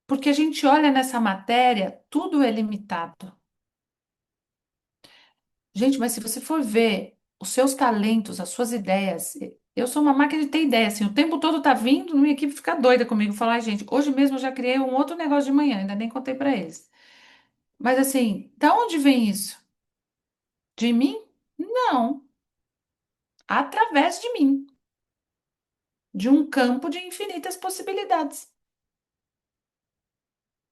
porque a gente olha nessa matéria, tudo é limitado. Gente, mas se você for ver os seus talentos, as suas ideias, eu sou uma máquina de ter ideia, assim, o tempo todo tá vindo, minha equipe fica doida comigo, falar, "Ai, gente, hoje mesmo eu já criei um outro negócio de manhã, ainda nem contei para eles. Mas assim, da onde vem isso? De mim? Não, através de mim, de um campo de infinitas possibilidades.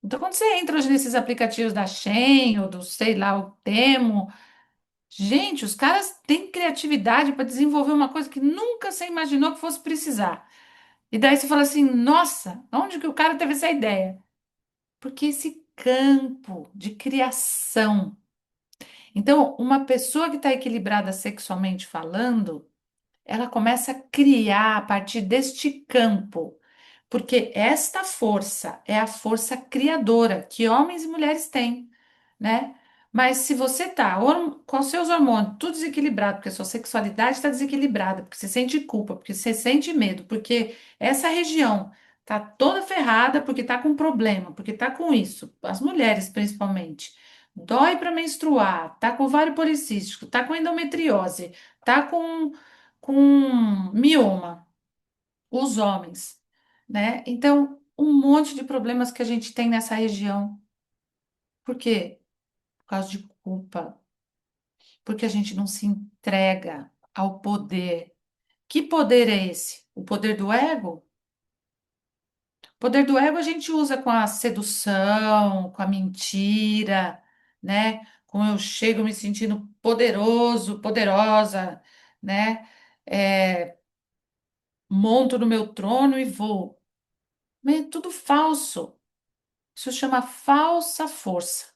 Então, quando você entra hoje nesses aplicativos da Shein ou do, sei lá, o Temo, gente, os caras têm criatividade para desenvolver uma coisa que nunca você imaginou que fosse precisar. E daí você fala assim, nossa, onde que o cara teve essa ideia? Porque esse campo de criação. Então, uma pessoa que está equilibrada sexualmente falando, ela começa a criar a partir deste campo, porque esta força é a força criadora que homens e mulheres têm, né? Mas se você tá com os seus hormônios tudo desequilibrado, porque a sua sexualidade está desequilibrada, porque você sente culpa, porque você sente medo, porque essa região tá toda ferrada, porque tá com problema, porque tá com isso, as mulheres principalmente. Dói para menstruar, tá com ovário policístico, tá com endometriose, tá com mioma, os homens, né? Então, um monte de problemas que a gente tem nessa região. Por quê? Por causa de culpa, porque a gente não se entrega ao poder. Que poder é esse? O poder do ego? O poder do ego a gente usa com a sedução, com a mentira, né? Com eu chego me sentindo poderoso, poderosa, né? É, monto no meu trono e vou. Mas é tudo falso. Isso chama falsa força,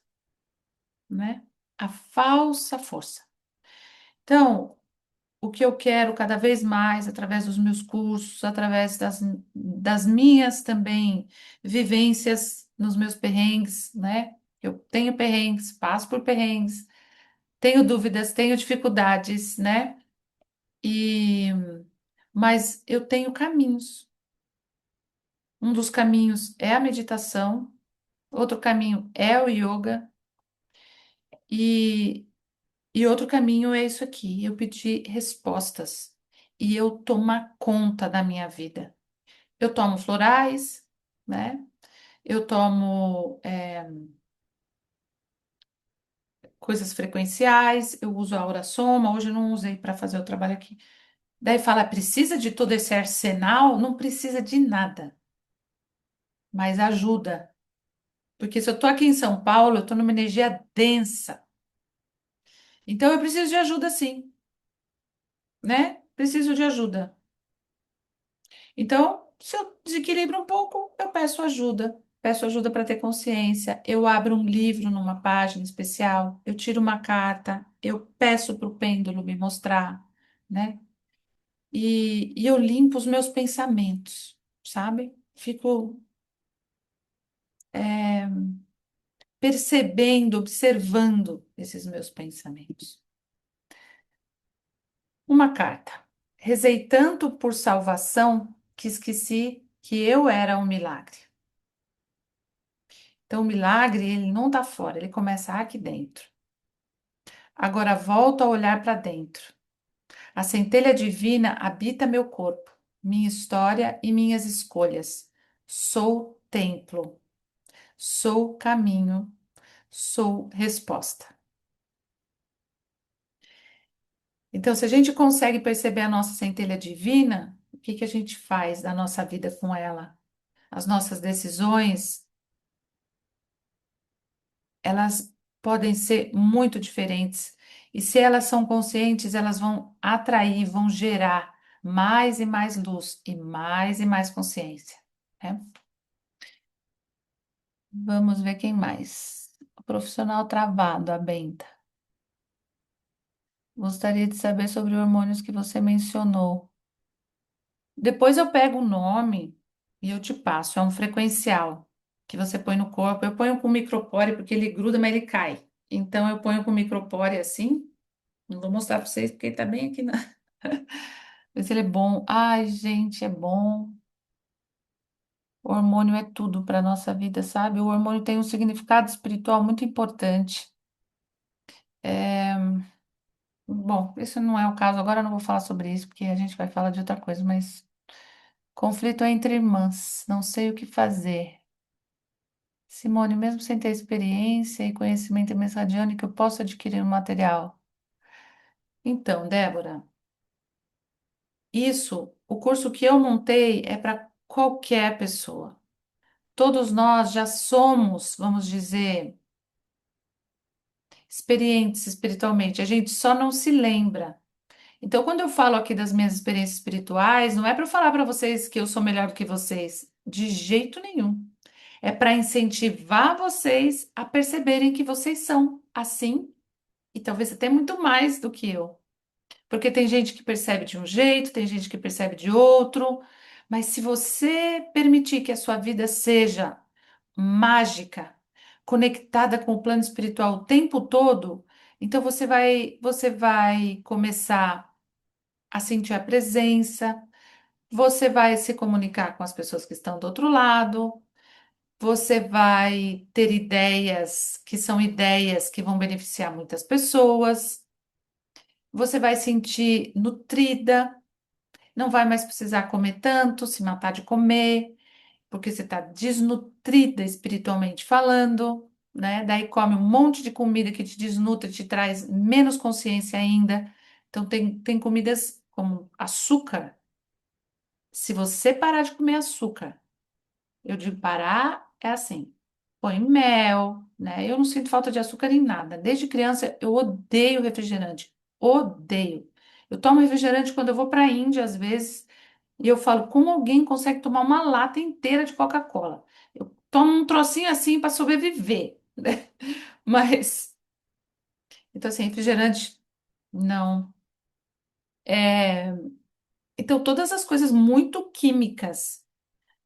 né? A falsa força. Então, o que eu quero cada vez mais, através dos meus cursos, através das minhas também vivências nos meus perrengues, né? Eu tenho perrengues, passo por perrengues, tenho dúvidas, tenho dificuldades, né? E, mas eu tenho caminhos. Um dos caminhos é a meditação, outro caminho é o yoga, e outro caminho é isso aqui, eu pedir respostas e eu tomar conta da minha vida. Eu tomo florais, né? Eu tomo coisas frequenciais, eu uso a Aura Soma, hoje eu não usei para fazer o trabalho aqui. Daí fala, precisa de todo esse arsenal? Não precisa de nada, mas ajuda. Porque se eu tô aqui em São Paulo, eu tô numa energia densa. Então eu preciso de ajuda sim, né? Preciso de ajuda. Então, se eu desequilibro um pouco, eu peço ajuda. Peço ajuda para ter consciência. Eu abro um livro numa página especial, eu tiro uma carta, eu peço para o pêndulo me mostrar, né? E eu limpo os meus pensamentos, sabe? Fico é, percebendo, observando esses meus pensamentos. Uma carta. Rezei tanto por salvação que esqueci que eu era um milagre. Então, o milagre, ele não está fora, ele começa aqui dentro. Agora volto a olhar para dentro. A centelha divina habita meu corpo, minha história e minhas escolhas. Sou templo, sou caminho, sou resposta. Então, se a gente consegue perceber a nossa centelha divina, o que que a gente faz da nossa vida com ela? As nossas decisões, elas podem ser muito diferentes. E se elas são conscientes, elas vão atrair, vão gerar mais e mais luz e mais consciência, né? Vamos ver quem mais. O profissional travado, a Benta. Gostaria de saber sobre hormônios que você mencionou. Depois eu pego o nome e eu te passo. É um frequencial que você põe no corpo. Eu ponho com micropore porque ele gruda, mas ele cai. Então eu ponho com micropore assim. Não vou mostrar para vocês porque ele tá bem aqui na. Mas ele é bom. Ai, gente, é bom. O hormônio é tudo para nossa vida, sabe? O hormônio tem um significado espiritual muito importante. É, bom, esse não é o caso. Agora eu não vou falar sobre isso porque a gente vai falar de outra coisa, mas conflito entre irmãs. Não sei o que fazer. Simone, mesmo sem ter experiência e conhecimento mensadiano que eu posso adquirir no material. Então, Débora, isso, o curso que eu montei é para qualquer pessoa. Todos nós já somos, vamos dizer, experientes espiritualmente. A gente só não se lembra. Então, quando eu falo aqui das minhas experiências espirituais, não é para falar para vocês que eu sou melhor do que vocês, de jeito nenhum. É para incentivar vocês a perceberem que vocês são assim e talvez até muito mais do que eu. Porque tem gente que percebe de um jeito, tem gente que percebe de outro, mas se você permitir que a sua vida seja mágica, conectada com o plano espiritual o tempo todo, então você vai começar a sentir a presença, você vai se comunicar com as pessoas que estão do outro lado, você vai ter ideias que são ideias que vão beneficiar muitas pessoas, você vai sentir nutrida, não vai mais precisar comer tanto, se matar de comer, porque você está desnutrida espiritualmente falando, né? Daí come um monte de comida que te desnutre, te traz menos consciência ainda. Então, tem comidas como açúcar. Se você parar de comer açúcar, eu digo parar é assim: põe mel, né? Eu não sinto falta de açúcar em nada. Desde criança, eu odeio refrigerante. Odeio. Eu tomo refrigerante quando eu vou para a Índia, às vezes. E eu falo, como alguém consegue tomar uma lata inteira de Coca-Cola? Eu tomo um trocinho assim para sobreviver, né? Mas, então assim, refrigerante, não. É, então, todas as coisas muito químicas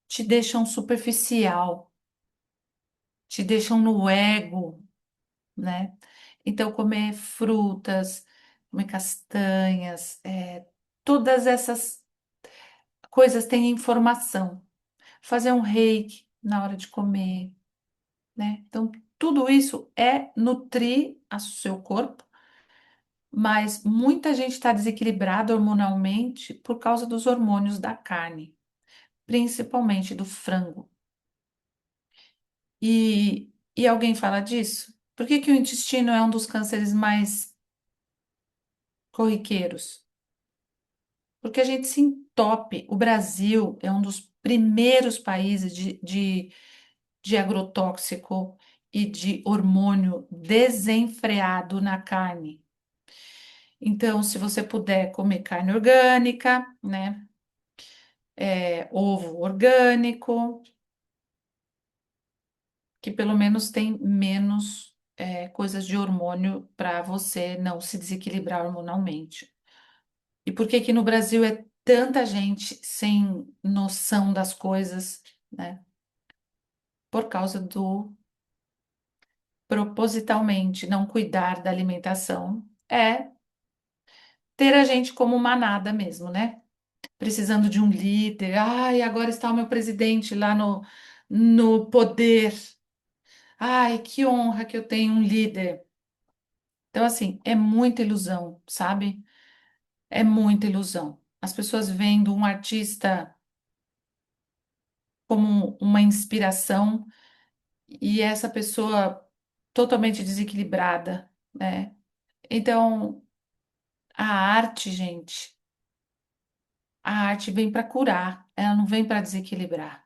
te deixam superficial, te deixam no ego, né? Então, comer frutas, comer castanhas, todas essas coisas têm informação. Fazer um reiki na hora de comer, né? Então, tudo isso é nutrir o seu corpo, mas muita gente está desequilibrada hormonalmente por causa dos hormônios da carne, principalmente do frango. E alguém fala disso? Por que que o intestino é um dos cânceres mais corriqueiros? Porque a gente se entope. O Brasil é um dos primeiros países de agrotóxico e de hormônio desenfreado na carne. Então, se você puder comer carne orgânica, né? Ovo orgânico, que pelo menos tem menos coisas de hormônio para você não se desequilibrar hormonalmente. E por que que no Brasil é tanta gente sem noção das coisas, né? Por causa do propositalmente não cuidar da alimentação, é ter a gente como manada mesmo, né? Precisando de um líder. Ai, agora está o meu presidente lá no poder. Ai, que honra que eu tenho um líder. Então, assim, é muita ilusão, sabe? É muita ilusão. As pessoas vendo um artista como uma inspiração e essa pessoa totalmente desequilibrada, né? Então, a arte, gente, a arte vem para curar, ela não vem para desequilibrar.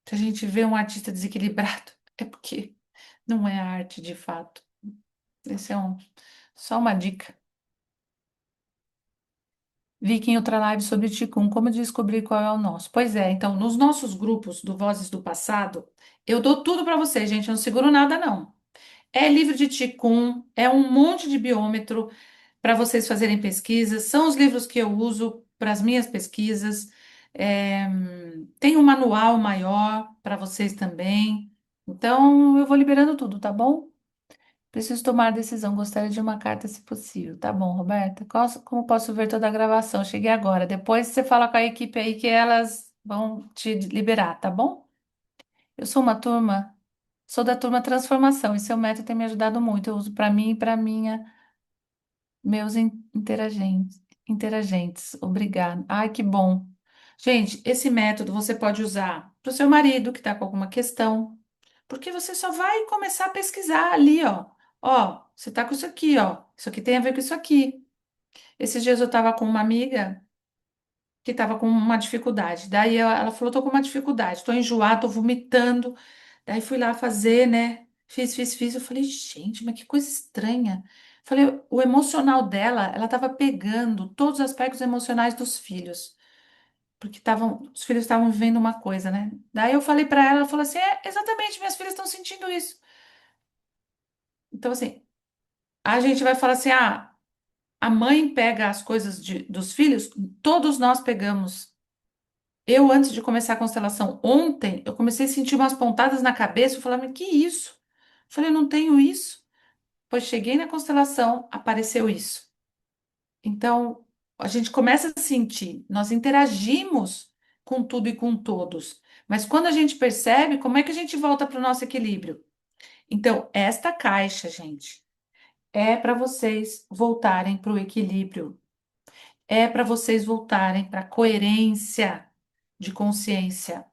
Se a gente vê um artista desequilibrado, é porque não é arte de fato. Esse é só uma dica. Vi que em outra live sobre Ticum, como descobrir qual é o nosso. Pois é, então, nos nossos grupos do Vozes do Passado, eu dou tudo para vocês, gente, eu não seguro nada, não. É livro de Ticum, é um monte de biômetro para vocês fazerem pesquisas, são os livros que eu uso para as minhas pesquisas. É, tem um manual maior para vocês também. Então, eu vou liberando tudo, tá bom? Preciso tomar decisão. Gostaria de uma carta, se possível. Tá bom, Roberta. Como posso ver toda a gravação? Cheguei agora. Depois você fala com a equipe aí que elas vão te liberar, tá bom? Eu sou uma turma, sou da turma Transformação e seu método tem me ajudado muito. Eu uso para mim e para meus interagentes. Obrigada. Ai, que bom. Gente, esse método você pode usar para o seu marido que está com alguma questão, porque você só vai começar a pesquisar ali, ó. Ó, você está com isso aqui, ó. Isso aqui tem a ver com isso aqui. Esses dias eu estava com uma amiga que estava com uma dificuldade. Daí ela falou: tô com uma dificuldade, tô enjoada, tô vomitando. Daí fui lá fazer, né? Fiz. Eu falei: gente, mas que coisa estranha. Falei: o emocional dela, ela estava pegando todos os aspectos emocionais dos filhos, porque os filhos estavam vivendo uma coisa, né? Daí eu falei para ela, ela falou assim: é, exatamente, minhas filhas estão sentindo isso. Então, assim, a gente vai falar assim: ah, a mãe pega as coisas dos filhos, todos nós pegamos. Eu, antes de começar a constelação ontem, eu comecei a sentir umas pontadas na cabeça. Eu falava: mas que isso? Eu falei: eu não tenho isso. Pois cheguei na constelação, apareceu isso. Então, a gente começa a sentir, nós interagimos com tudo e com todos. Mas quando a gente percebe, como é que a gente volta para o nosso equilíbrio? Então, esta caixa, gente, é para vocês voltarem para o equilíbrio. É para vocês voltarem para a coerência de consciência.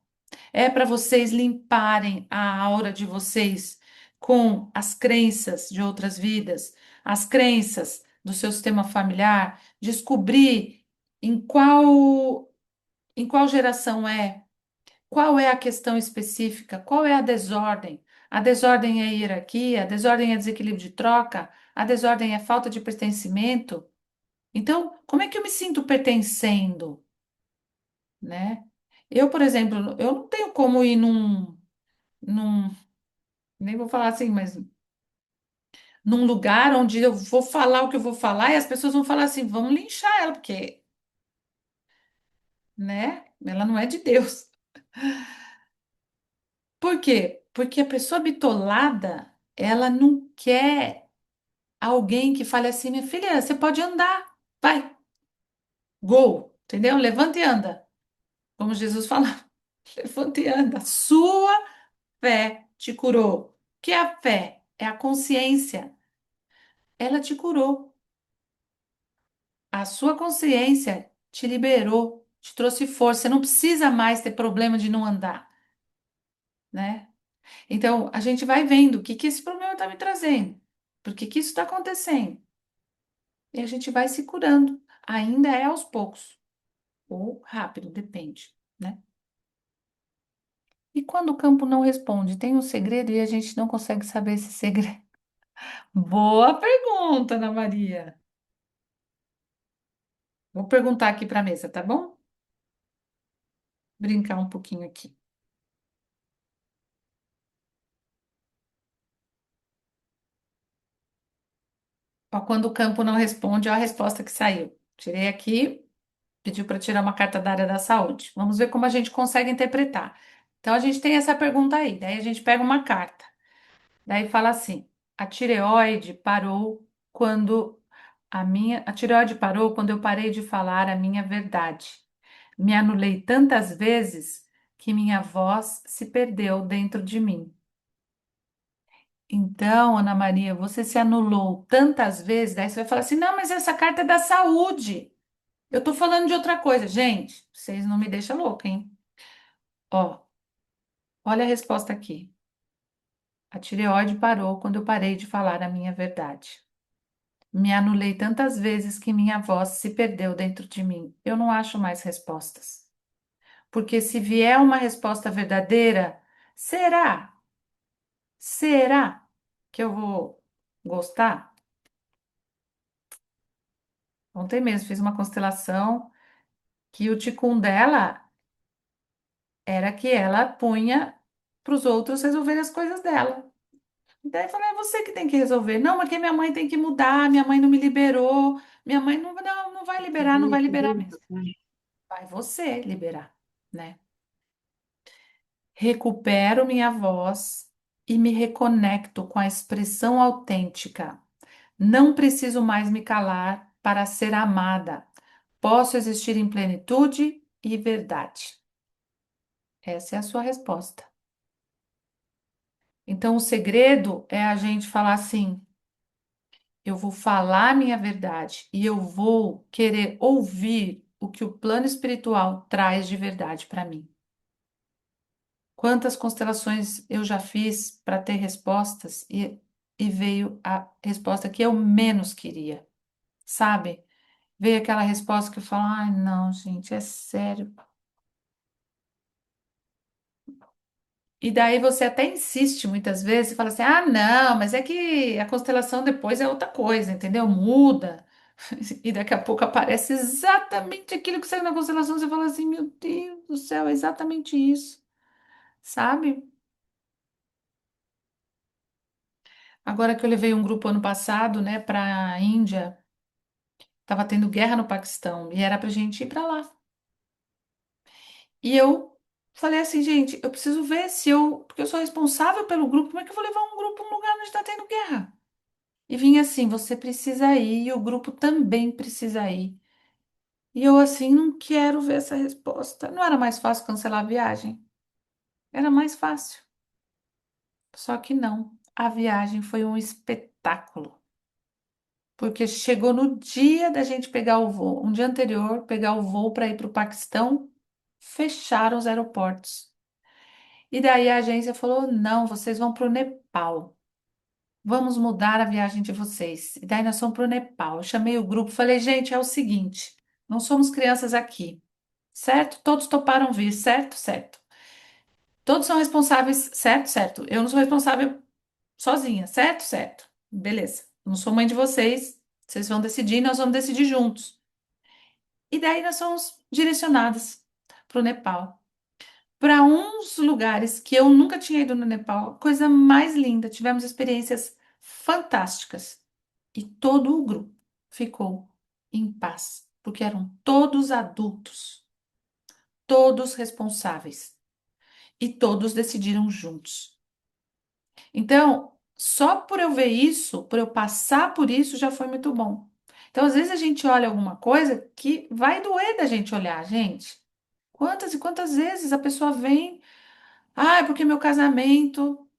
É para vocês limparem a aura de vocês com as crenças de outras vidas, as crenças do seu sistema familiar, descobrir em qual geração é, qual é a questão específica, qual é a desordem. A desordem é hierarquia, a desordem é desequilíbrio de troca, a desordem é falta de pertencimento. Então, como é que eu me sinto pertencendo, né? Eu, por exemplo, eu não tenho como ir num, nem vou falar assim, mas num lugar onde eu vou falar o que eu vou falar e as pessoas vão falar assim, vamos linchar ela, porque, né? Ela não é de Deus. Por quê? Porque a pessoa bitolada, ela não quer alguém que fale assim, minha filha, você pode andar, vai, gol, entendeu? Levanta e anda, como Jesus falava. Levanta e anda. Sua fé te curou. O que é a fé? É a consciência. Ela te curou. A sua consciência te liberou, te trouxe força. Você não precisa mais ter problema de não andar, né? Então, a gente vai vendo o que que esse problema está me trazendo, por que que isso está acontecendo. E a gente vai se curando. Ainda é aos poucos, ou rápido, depende, né? E quando o campo não responde, tem um segredo e a gente não consegue saber esse segredo. Boa pergunta, Ana Maria. Vou perguntar aqui para a mesa, tá bom? Brincar um pouquinho aqui. Ó, quando o campo não responde, ó a resposta que saiu. Tirei aqui, pediu para tirar uma carta da área da saúde. Vamos ver como a gente consegue interpretar. Então, a gente tem essa pergunta aí. Daí, a gente pega uma carta. Daí, fala assim: a tireoide parou quando a tireoide parou quando eu parei de falar a minha verdade. Me anulei tantas vezes que minha voz se perdeu dentro de mim. Então, Ana Maria, você se anulou tantas vezes, daí você vai falar assim: não, mas essa carta é da saúde. Eu tô falando de outra coisa. Gente, vocês não me deixam louca, hein? Ó, olha a resposta aqui. A tireoide parou quando eu parei de falar a minha verdade. Me anulei tantas vezes que minha voz se perdeu dentro de mim. Eu não acho mais respostas. Porque se vier uma resposta verdadeira, será? Será que eu vou gostar? Ontem mesmo fiz uma constelação que o ticum dela era que ela punha para os outros resolverem as coisas dela. Daí eu falei, é você que tem que resolver. Não, mas que minha mãe tem que mudar, minha mãe não me liberou, minha mãe não vai liberar, não vai liberar mesmo. Vai você liberar, né? Recupero minha voz e me reconecto com a expressão autêntica. Não preciso mais me calar para ser amada. Posso existir em plenitude e verdade. Essa é a sua resposta. Então, o segredo é a gente falar assim: eu vou falar a minha verdade e eu vou querer ouvir o que o plano espiritual traz de verdade para mim. Quantas constelações eu já fiz para ter respostas e veio a resposta que eu menos queria, sabe? veio aquela resposta que eu falo, ai, não, gente, é sério. E daí você até insiste muitas vezes, e fala assim, ah, não, mas é que a constelação depois é outra coisa, entendeu? Muda. E daqui a pouco aparece exatamente aquilo que saiu na constelação, você fala assim, meu Deus do céu, é exatamente isso, sabe? Agora que eu levei um grupo ano passado, né, para a Índia, tava tendo guerra no Paquistão e era pra gente ir para lá. E eu falei assim, gente, eu preciso ver se eu, porque eu sou responsável pelo grupo, como é que eu vou levar um grupo num lugar onde está tendo guerra? E vinha assim, você precisa ir e o grupo também precisa ir. E eu assim, não quero ver essa resposta. Não era mais fácil cancelar a viagem? Era mais fácil. Só que não. A viagem foi um espetáculo. Porque chegou no dia da gente pegar o voo, um dia anterior, pegar o voo para ir para o Paquistão, fecharam os aeroportos. E daí a agência falou: não, vocês vão para o Nepal. Vamos mudar a viagem de vocês. E daí nós fomos para o Nepal. Eu chamei o grupo, falei: gente, é o seguinte, não somos crianças aqui, certo? Todos toparam vir, certo? Certo. Todos são responsáveis, certo? Certo. Eu não sou responsável sozinha, certo? Certo. Beleza. Eu não sou mãe de vocês. Vocês vão decidir, nós vamos decidir juntos. E daí nós fomos direcionadas para o Nepal. Para uns lugares que eu nunca tinha ido no Nepal, coisa mais linda. Tivemos experiências fantásticas. E todo o grupo ficou em paz, porque eram todos adultos, todos responsáveis e todos decidiram juntos. Então, só por eu ver isso, por eu passar por isso, já foi muito bom. Então, às vezes a gente olha alguma coisa que vai doer da gente olhar, gente. Quantas e quantas vezes a pessoa vem, ah, é porque meu casamento,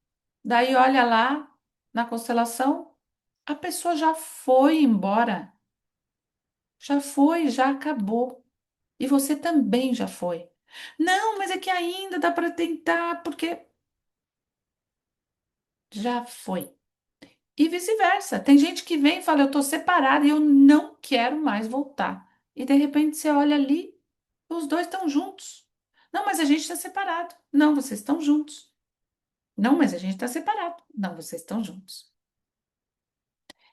daí olha lá na constelação, a pessoa já foi embora, já foi, já acabou. E você também já foi. Não, mas é que ainda dá para tentar, porque já foi. E vice-versa. Tem gente que vem e fala, eu tô separada e eu não quero mais voltar. E de repente você olha ali, os dois estão juntos. Não, mas a gente está separado. Não, vocês estão juntos. Não, mas a gente está separado. Não, vocês estão juntos.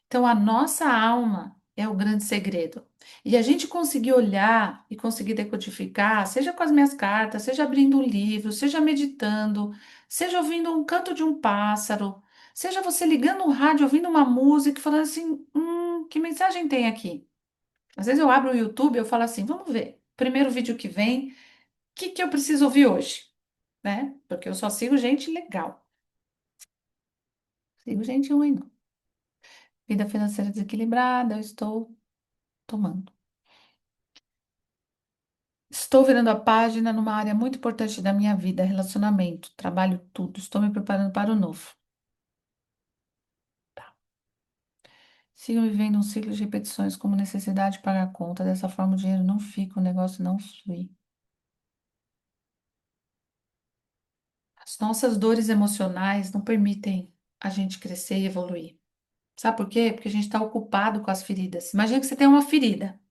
Então, a nossa alma é o grande segredo. E a gente conseguir olhar e conseguir decodificar, seja com as minhas cartas, seja abrindo um livro, seja meditando, seja ouvindo um canto de um pássaro, seja você ligando um rádio, ouvindo uma música e falando assim: que mensagem tem aqui? Às vezes eu abro o YouTube e eu falo assim: vamos ver, primeiro vídeo que vem, o que que eu preciso ouvir hoje? Né? Porque eu só sigo gente legal, sigo gente ruim, não. Vida financeira desequilibrada, eu estou tomando. Estou virando a página numa área muito importante da minha vida, relacionamento, trabalho, tudo. Estou me preparando para o novo. Tá. Sigo vivendo um ciclo de repetições como necessidade de pagar a conta. Dessa forma, o dinheiro não fica, o negócio não flui. As nossas dores emocionais não permitem a gente crescer e evoluir. Sabe por quê? Porque a gente está ocupado com as feridas. Imagina que você tem uma ferida.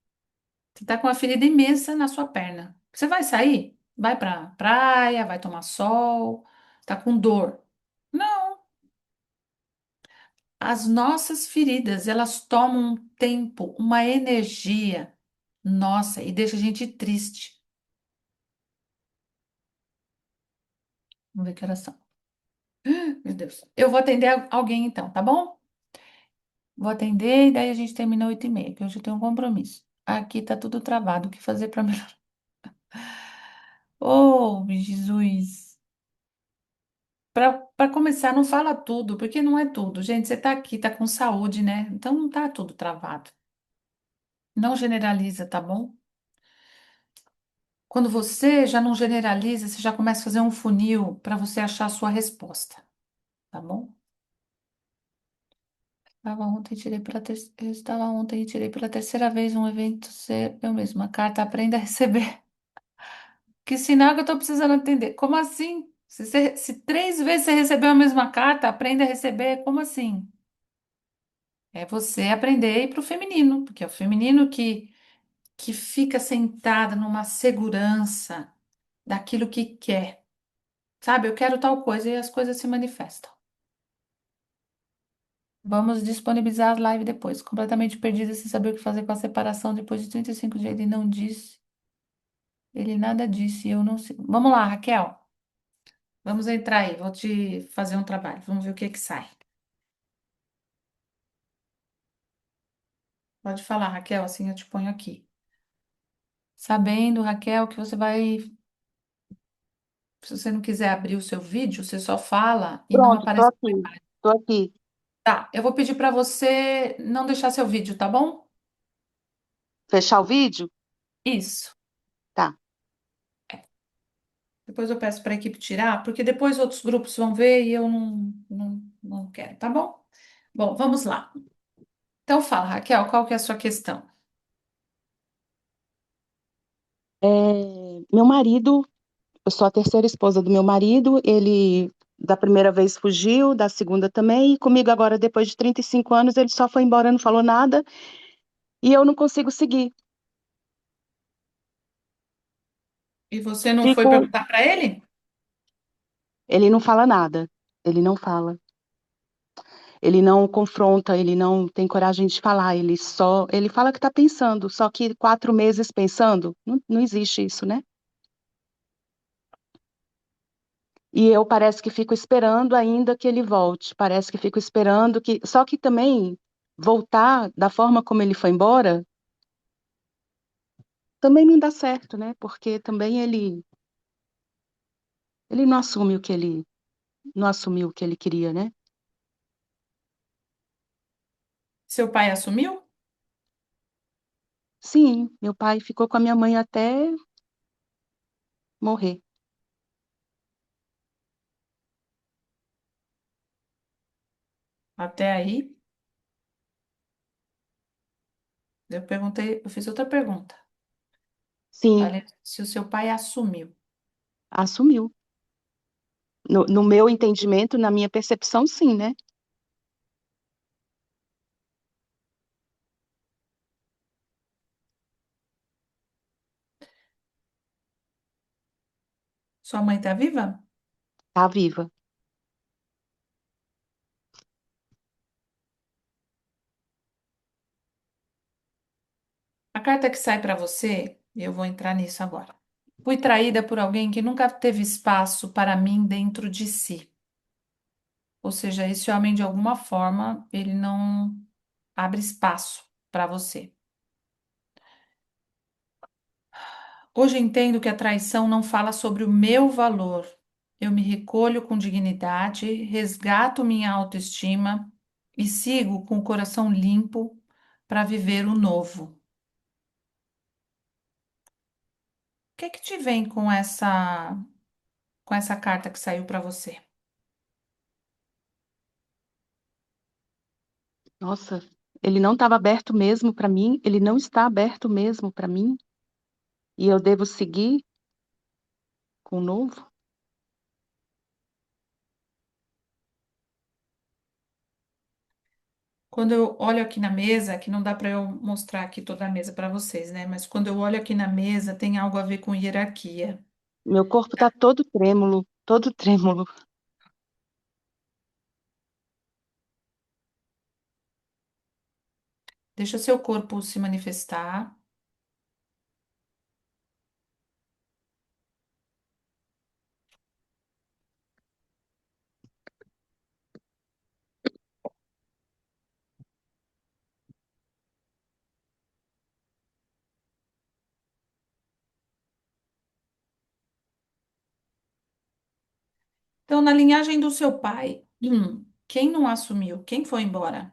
Você está com uma ferida imensa na sua perna. Você vai sair? Vai para praia, vai tomar sol, está com dor. Não. As nossas feridas, elas tomam um tempo, uma energia nossa e deixa a gente triste. Vamos ver que horas são. Meu Deus. Eu vou atender alguém então, tá bom? Vou atender e daí a gente termina 8h30, que hoje eu tenho um compromisso. Aqui tá tudo travado. O que fazer para melhorar? Oh, Jesus. Para começar, não fala tudo, porque não é tudo. Gente, você tá aqui, tá com saúde, né? Então não tá tudo travado. Não generaliza, tá bom? Quando você já não generaliza, você já começa a fazer um funil para você achar a sua resposta, tá bom? Eu estava ontem e tirei pela terceira vez um evento ser eu mesma. Carta aprenda a receber. Que sinal que eu estou precisando atender? Como assim? Se 3 vezes você recebeu a mesma carta, aprenda a receber. Como assim? É você aprender a ir para o feminino, porque é o feminino que que fica sentada numa segurança daquilo que quer. Sabe, eu quero tal coisa e as coisas se manifestam. Vamos disponibilizar as lives depois. Completamente perdida sem saber o que fazer com a separação depois de 35 dias. Ele não disse, ele nada disse, eu não sei. Vamos lá, Raquel. Vamos entrar aí. Vou te fazer um trabalho. Vamos ver o que que sai. Pode falar, Raquel, assim eu te ponho aqui. Sabendo, Raquel, que você vai. Se você não quiser abrir o seu vídeo, você só fala e não Pronto, tô aparece. aqui. Tô aqui. Tá, eu vou pedir para você não deixar seu vídeo, tá bom? Fechar o vídeo? Isso. Tá. Depois eu peço para a equipe tirar, porque depois outros grupos vão ver e eu não quero, tá bom? Bom, vamos lá. Então fala, Raquel, qual que é a sua questão? Meu marido, eu sou a terceira esposa do meu marido, ele da primeira vez fugiu, da segunda também, e comigo agora, depois de 35 anos, ele só foi embora, não falou nada, e eu não consigo seguir. E você não foi Fico, perguntar para ele? ele não fala nada, ele não fala, ele não confronta, ele não tem coragem de falar, ele fala que tá pensando, só que 4 meses pensando, não existe isso, né? E eu parece que fico esperando ainda que ele volte. Parece que fico esperando que. Só que também voltar da forma como ele foi embora também não dá certo, né? Porque também ele não assume o que ele não assumiu o que ele queria, né? Seu pai assumiu? Sim, meu pai ficou com a minha mãe até morrer. Até aí, eu perguntei, eu fiz outra pergunta. Sim, Falei se o seu pai assumiu. assumiu. No meu entendimento, na minha percepção, sim, né? Sua mãe está viva? Tá viva. A carta que sai para você, eu vou entrar nisso agora. Fui traída por alguém que nunca teve espaço para mim dentro de si. Ou seja, esse homem, de alguma forma, ele não abre espaço para você. Hoje entendo que a traição não fala sobre o meu valor. Eu me recolho com dignidade, resgato minha autoestima e sigo com o coração limpo para viver o novo. O que é que te vem com essa carta que saiu para você? Nossa, ele não estava aberto mesmo para mim, ele não está aberto mesmo para mim, e eu devo seguir com o novo? Quando eu olho aqui na mesa, que não dá para eu mostrar aqui toda a mesa para vocês, né? Mas quando eu olho aqui na mesa, tem algo a ver com hierarquia. Meu corpo tá todo trêmulo, todo trêmulo. Deixa seu corpo se manifestar. Então, na linhagem do seu pai, quem não assumiu? Quem foi embora?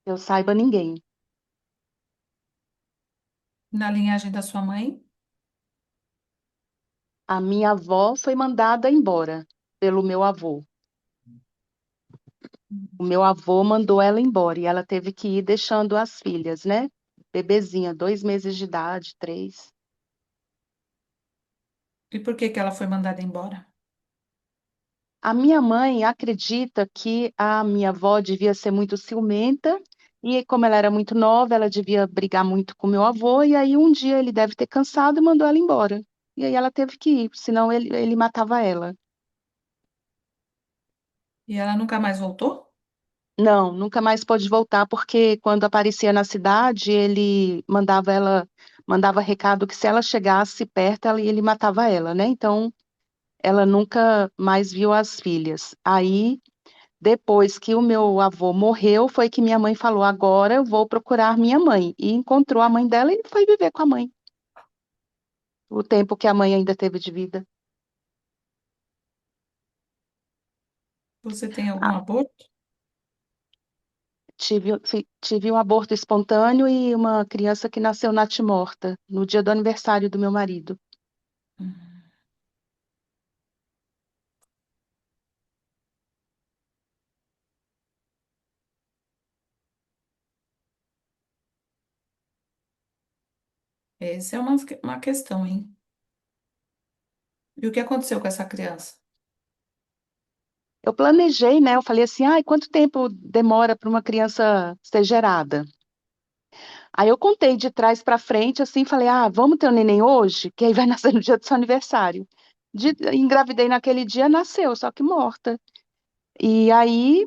Eu saiba ninguém. Na linhagem da sua mãe? A minha avó foi mandada embora pelo meu avô. O meu avô mandou ela embora e ela teve que ir deixando as filhas, né? Bebezinha, 2 meses de idade, 3. E por que que ela foi mandada embora? A minha mãe acredita que a minha avó devia ser muito ciumenta, e como ela era muito nova, ela devia brigar muito com meu avô, e aí um dia ele deve ter cansado e mandou ela embora. E aí ela teve que ir, senão ele matava ela. E ela nunca mais voltou? Não, nunca mais pôde voltar, porque quando aparecia na cidade, ele mandava recado que se ela chegasse perto, ele matava ela, né? Então, ela nunca mais viu as filhas. Aí, depois que o meu avô morreu, foi que minha mãe falou: agora eu vou procurar minha mãe. E encontrou a mãe dela e foi viver com a mãe, o tempo que a mãe ainda teve de vida. Você tem algum Ah, aborto? tive um aborto espontâneo e uma criança que nasceu natimorta, no dia do aniversário do meu marido. Hum. Essa é uma questão, hein? E o que aconteceu com essa criança? Eu planejei, né? Eu falei assim: ai, quanto tempo demora para uma criança ser gerada? Aí eu contei de trás para frente, assim, falei: ah, vamos ter um neném hoje, que aí vai nascer no dia do seu aniversário. Engravidei naquele dia, nasceu, só que morta. E aí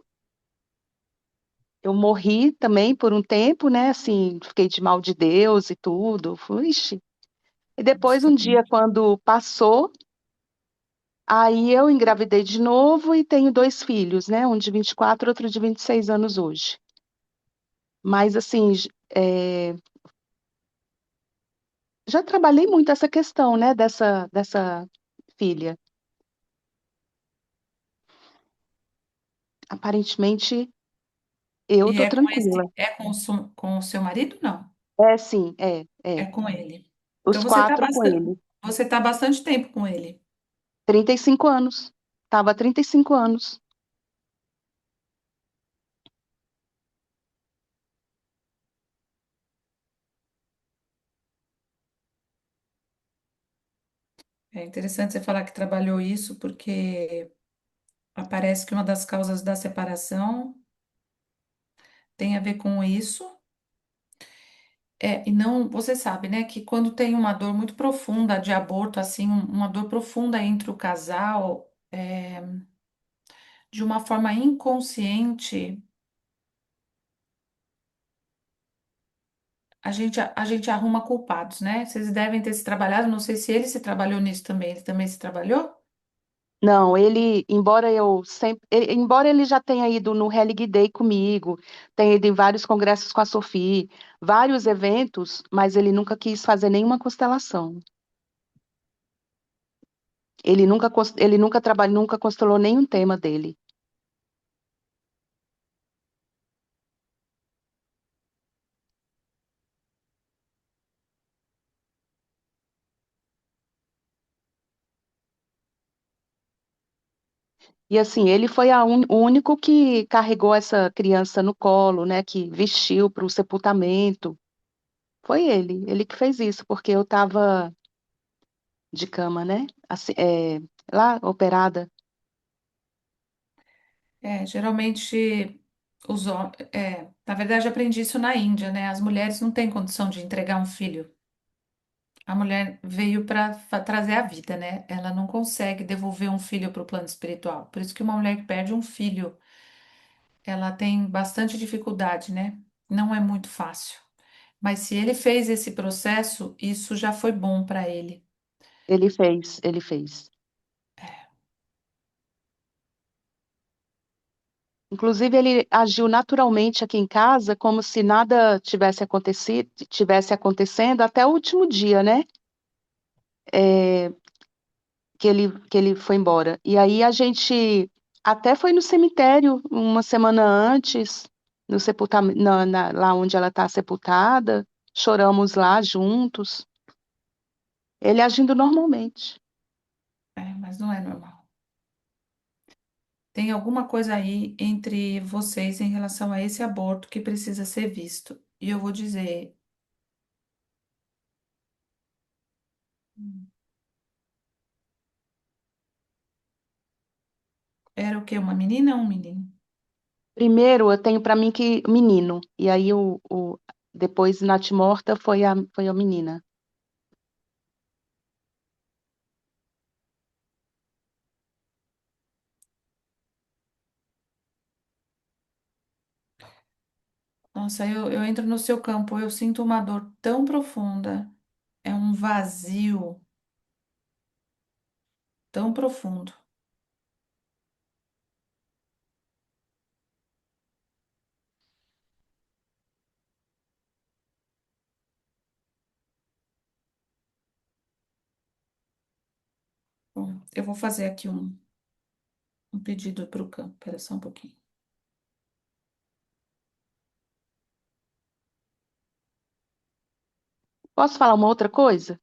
eu morri também por um tempo, né? Assim, fiquei de mal de Deus e tudo. Ixi. E depois, um dia, Sim. quando passou, aí eu engravidei de novo e tenho dois filhos, né? Um de 24, outro de 26 anos hoje. Mas, assim, já trabalhei muito essa questão, né, dessa filha. Aparentemente, eu E tô é com tranquila. com o seu marido? Não. É, sim, é. É com ele. Os Então você tá quatro com bastante, ele. você tá bastante tempo com ele. 35 anos. Tava há 35 anos. É interessante você falar que trabalhou isso, porque parece que uma das causas da separação tem a ver com isso. E não, você sabe, né, que quando tem uma dor muito profunda de aborto, assim, uma dor profunda entre o casal, de uma forma inconsciente, a gente arruma culpados, né? Vocês devem ter se trabalhado, não sei se ele se trabalhou nisso também. Ele também se trabalhou? Não, embora ele já tenha ido no Hellig Day comigo, tenha ido em vários congressos com a Sophie, vários eventos, mas ele nunca quis fazer nenhuma constelação. Ele nunca trabalhou, nunca constelou nenhum tema dele. E assim, ele foi o único que carregou essa criança no colo, né? Que vestiu para o sepultamento. Foi ele que fez isso, porque eu estava de cama, né? Assim, lá, operada. Geralmente na verdade, eu aprendi isso na Índia, né? As mulheres não têm condição de entregar um filho. A mulher veio para trazer a vida, né? Ela não consegue devolver um filho para o plano espiritual. Por isso que uma mulher que perde um filho, ela tem bastante dificuldade, né? Não é muito fácil. Mas se ele fez esse processo, isso já foi bom para ele. Ele fez. Inclusive, ele agiu naturalmente aqui em casa, como se nada tivesse acontecendo até o último dia, né? É, que ele foi embora. E aí a gente até foi no cemitério uma semana antes, no sepultamento, lá onde ela está sepultada, choramos lá juntos, ele agindo normalmente. Mas não é normal. Tem alguma coisa aí entre vocês em relação a esse aborto que precisa ser visto. E eu vou dizer, Era o quê? Uma menina ou um menino? Primeiro, eu tenho para mim que menino, e aí depois Natimorta foi a menina. Nossa, eu entro no seu campo, eu sinto uma dor tão profunda. É um vazio tão profundo. Bom, eu vou fazer aqui um pedido para o campo. Espera só um pouquinho. Posso falar uma outra coisa?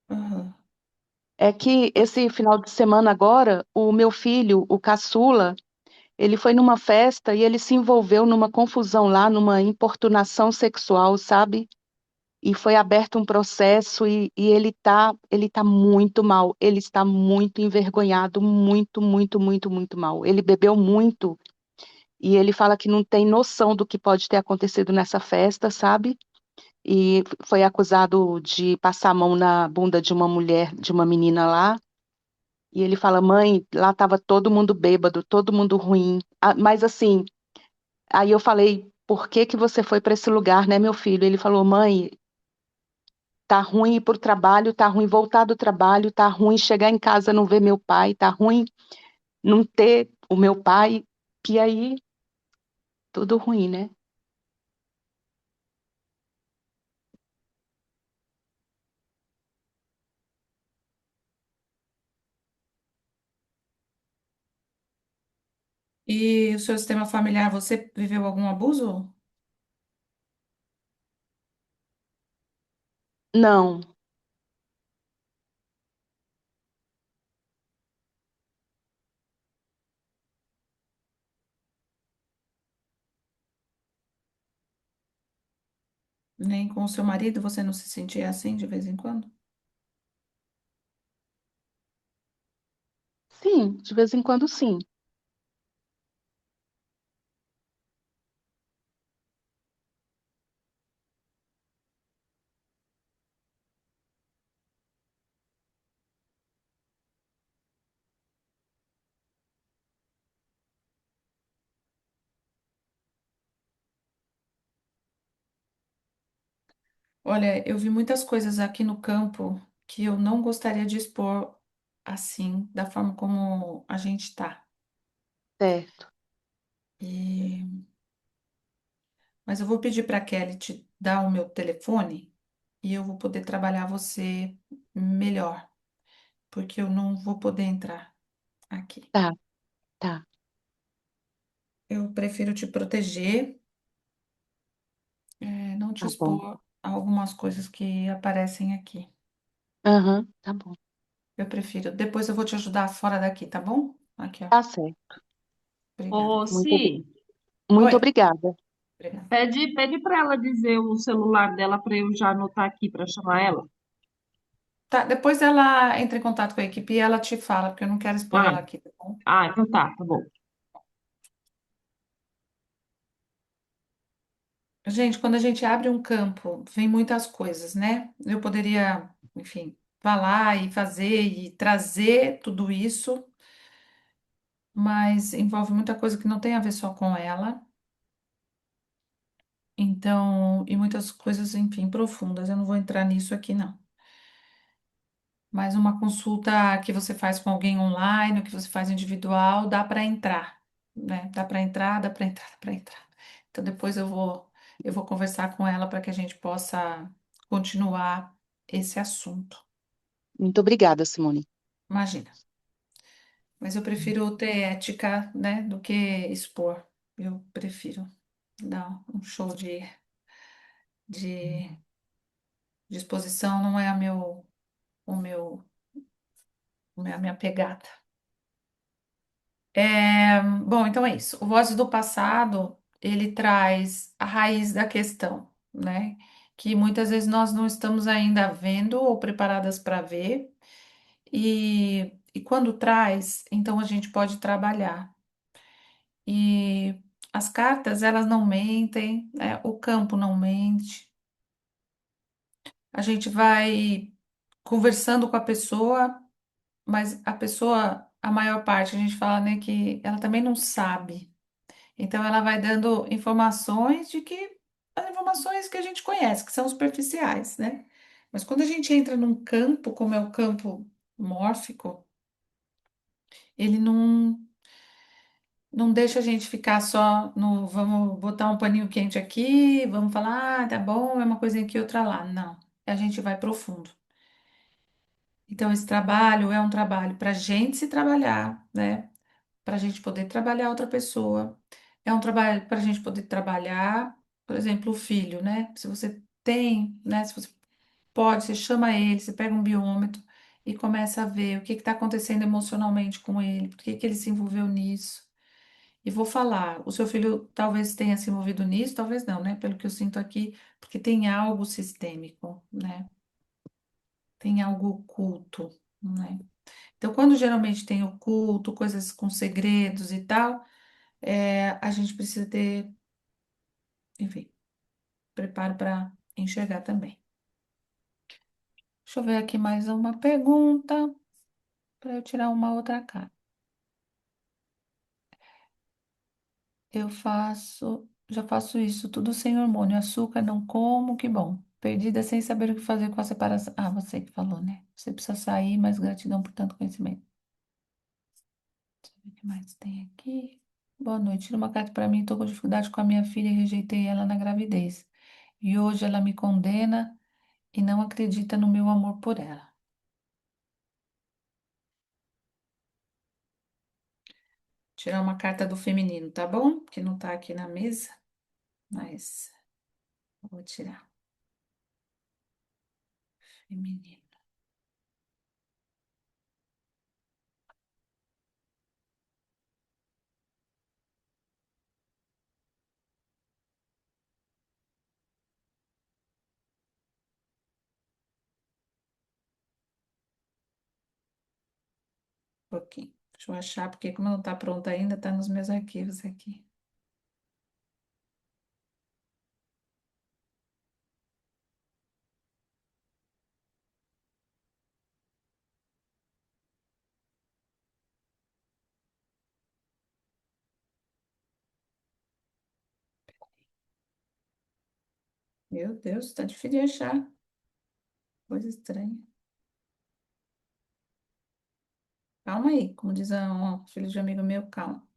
Aham. É que esse final de semana agora, o meu filho, o caçula, ele foi numa festa e ele se envolveu numa confusão lá, numa importunação sexual, sabe? E foi aberto um processo e ele tá muito mal. Ele está muito envergonhado, muito, muito, muito, muito mal. Ele bebeu muito e ele fala que não tem noção do que pode ter acontecido nessa festa, sabe? E foi acusado de passar a mão na bunda de uma mulher, de uma menina lá. E ele fala, mãe, lá estava todo mundo bêbado, todo mundo ruim. Ah, mas assim, aí eu falei, por que que você foi para esse lugar, né, meu filho? Ele falou, mãe, tá ruim ir pro trabalho, tá ruim voltar do trabalho, tá ruim chegar em casa não ver meu pai, tá ruim não ter o meu pai. E aí, tudo ruim, né? E o seu sistema familiar, você viveu algum abuso? Não, Nem com o seu marido você não se sentia assim de vez em quando? sim, de vez em quando sim. Olha, eu vi muitas coisas aqui no campo que eu não gostaria de expor assim, da forma como a gente tá. Certo, E... Mas eu vou pedir para a Kelly te dar o meu telefone e eu vou poder trabalhar você melhor, porque eu não vou poder entrar aqui. tá, tá, Eu prefiro te proteger, não te tá bom. expor a algumas coisas que aparecem aqui. Aham, tá bom. Eu prefiro. Depois eu vou te ajudar fora daqui, tá bom? Aqui, ó. Tá certo. Obrigada, Ô, viu? Muito, Si, muito Oi. obrigada. Obrigada. pede para ela dizer o celular dela para eu já anotar aqui para chamar ela. Tá, depois ela entra em contato com a equipe e ela te fala, porque eu não quero expor Ah, ela aqui, tá bom? então tá bom. Gente, quando a gente abre um campo, vem muitas coisas, né? Eu poderia, enfim, falar e fazer e trazer tudo isso, mas envolve muita coisa que não tem a ver só com ela. Então, e muitas coisas, enfim, profundas. Eu não vou entrar nisso aqui, não. Mas uma consulta que você faz com alguém online, ou que você faz individual, dá para entrar, né? Dá para entrar, dá para entrar, dá para entrar. Então depois eu vou conversar com ela para que a gente possa continuar esse assunto. Muito obrigada, Simone. Imagina. Mas eu prefiro ter ética, né, do que expor. Eu prefiro dar um show de, de exposição, não é o meu, a minha pegada. Bom, então é isso. O Vozes do Passado, ele traz a raiz da questão, né? Que muitas vezes nós não estamos ainda vendo ou preparadas para ver. E E quando traz, então a gente pode trabalhar. E as cartas, elas não mentem, né? O campo não mente. A gente vai conversando com a pessoa, mas a pessoa, a maior parte, a gente fala, né, que ela também não sabe. Então ela vai dando informações de que as informações que a gente conhece, que são superficiais, né? Mas quando a gente entra num campo, como é o campo mórfico, ele não deixa a gente ficar só no vamos botar um paninho quente aqui, vamos falar, ah, tá bom, é uma coisinha aqui, outra lá. Não, a gente vai profundo. Então, esse trabalho é um trabalho para a gente se trabalhar, né? Para a gente poder trabalhar outra pessoa. É um trabalho para a gente poder trabalhar, por exemplo, o filho, né? Se você tem, né? Se você pode, você chama ele, você pega um biômetro e começa a ver o que está acontecendo emocionalmente com ele, por que que ele se envolveu nisso. E vou falar, o seu filho talvez tenha se envolvido nisso, talvez não, né? Pelo que eu sinto aqui, porque tem algo sistêmico, né? Tem algo oculto, né? Então, quando geralmente tem oculto, coisas com segredos e tal, a gente precisa ter, enfim, preparo para enxergar também. Deixa eu ver aqui mais uma pergunta para eu tirar uma outra carta. Já faço isso tudo sem hormônio, açúcar não como, que bom. Perdida sem saber o que fazer com a separação. Ah, você que falou, né? Você precisa sair, mas gratidão por tanto conhecimento. Deixa eu ver o que mais tem aqui. Boa noite. Tira uma carta para mim. Estou com dificuldade com a minha filha e rejeitei ela na gravidez. E hoje ela me condena e não acredita no meu amor por ela. Tirar uma carta do feminino, tá bom? Que não tá aqui na mesa, mas vou tirar. Feminino. Um pouquinho. Deixa eu achar, porque como não tá pronta ainda, tá nos meus arquivos aqui. Meu Deus, tá difícil de achar. Coisa estranha. Calma aí, como diz um filho de amigo meu, calma.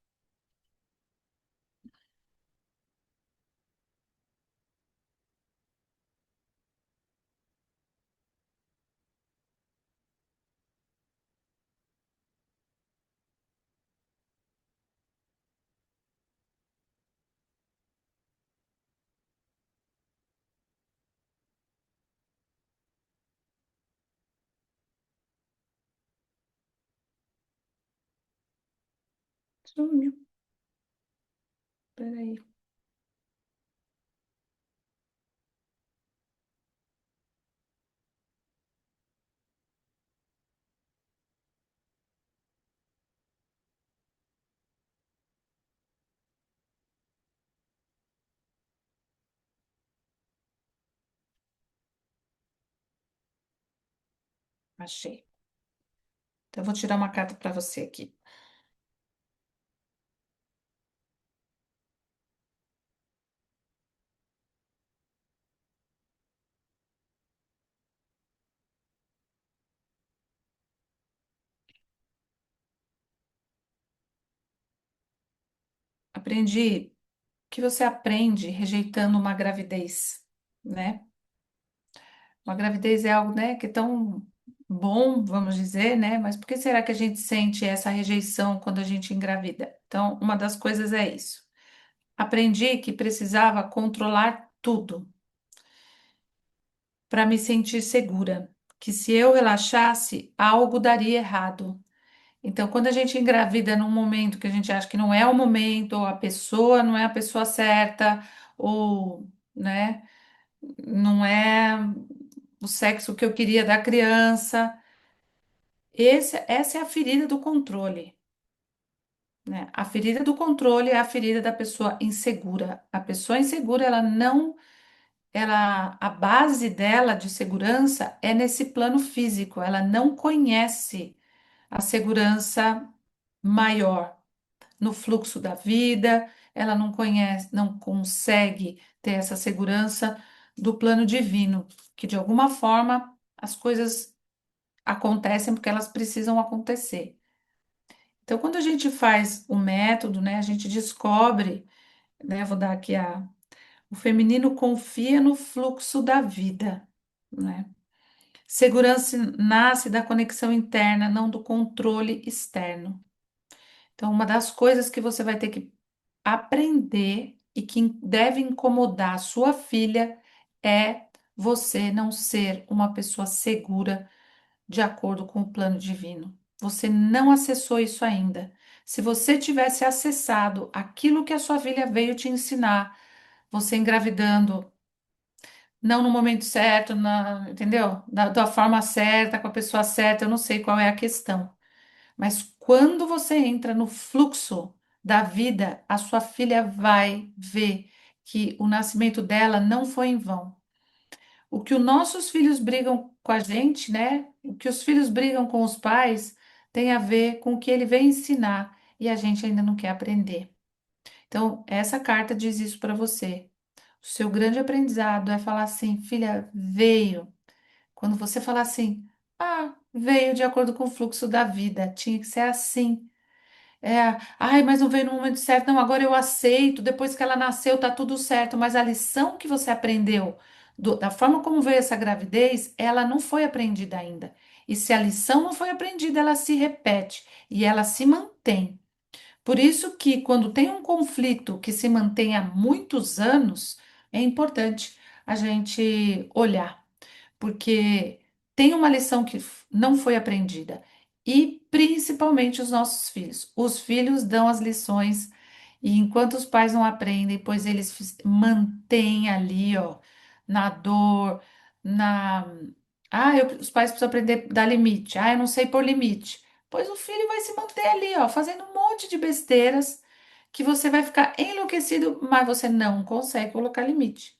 Sumiu. Peraí. Achei. Então, eu vou tirar uma carta para você aqui. Aprendi que você aprende rejeitando uma gravidez, né? Uma gravidez é algo, né, que é tão bom, vamos dizer, né? Mas por que será que a gente sente essa rejeição quando a gente engravida? Então, uma das coisas é isso. Aprendi que precisava controlar tudo para me sentir segura, que se eu relaxasse, algo daria errado. Então, quando a gente engravida num momento que a gente acha que não é o momento, ou a pessoa não é a pessoa certa, ou, né, não é o sexo que eu queria da criança, Essa é a ferida do controle, né? A ferida do controle é a ferida da pessoa insegura. A pessoa insegura, ela não, a base dela de segurança é nesse plano físico. Ela não conhece a segurança maior no fluxo da vida, ela não conhece, não consegue ter essa segurança do plano divino, que de alguma forma as coisas acontecem porque elas precisam acontecer. Então, quando a gente faz o método, né, a gente descobre, né, vou dar aqui o feminino confia no fluxo da vida, né? Segurança nasce da conexão interna, não do controle externo. Então, uma das coisas que você vai ter que aprender e que deve incomodar a sua filha é você não ser uma pessoa segura de acordo com o plano divino. Você não acessou isso ainda. Se você tivesse acessado aquilo que a sua filha veio te ensinar, você engravidando, não no momento certo, entendeu? Da forma certa, com a pessoa certa, eu não sei qual é a questão. Mas quando você entra no fluxo da vida, a sua filha vai ver que o nascimento dela não foi em vão. O que os nossos filhos brigam com a gente, né? O que os filhos brigam com os pais tem a ver com o que ele vem ensinar e a gente ainda não quer aprender. Então, essa carta diz isso para você. O seu grande aprendizado é falar assim, filha, veio. Quando você falar assim, veio de acordo com o fluxo da vida, tinha que ser assim. Ai, mas não veio no momento certo. Não, agora eu aceito. Depois que ela nasceu, tá tudo certo. Mas a lição que você aprendeu, da forma como veio essa gravidez, ela não foi aprendida ainda. E se a lição não foi aprendida, ela se repete e ela se mantém. Por isso que quando tem um conflito que se mantém há muitos anos, é importante a gente olhar porque tem uma lição que não foi aprendida. E principalmente os nossos filhos. Os filhos dão as lições e enquanto os pais não aprendem, pois eles mantêm ali, ó, na dor, na os pais precisam aprender a dar limite. Eu não sei pôr limite. Pois o filho vai se manter ali, ó, fazendo um monte de besteiras que você vai ficar enlouquecido, mas você não consegue colocar limite.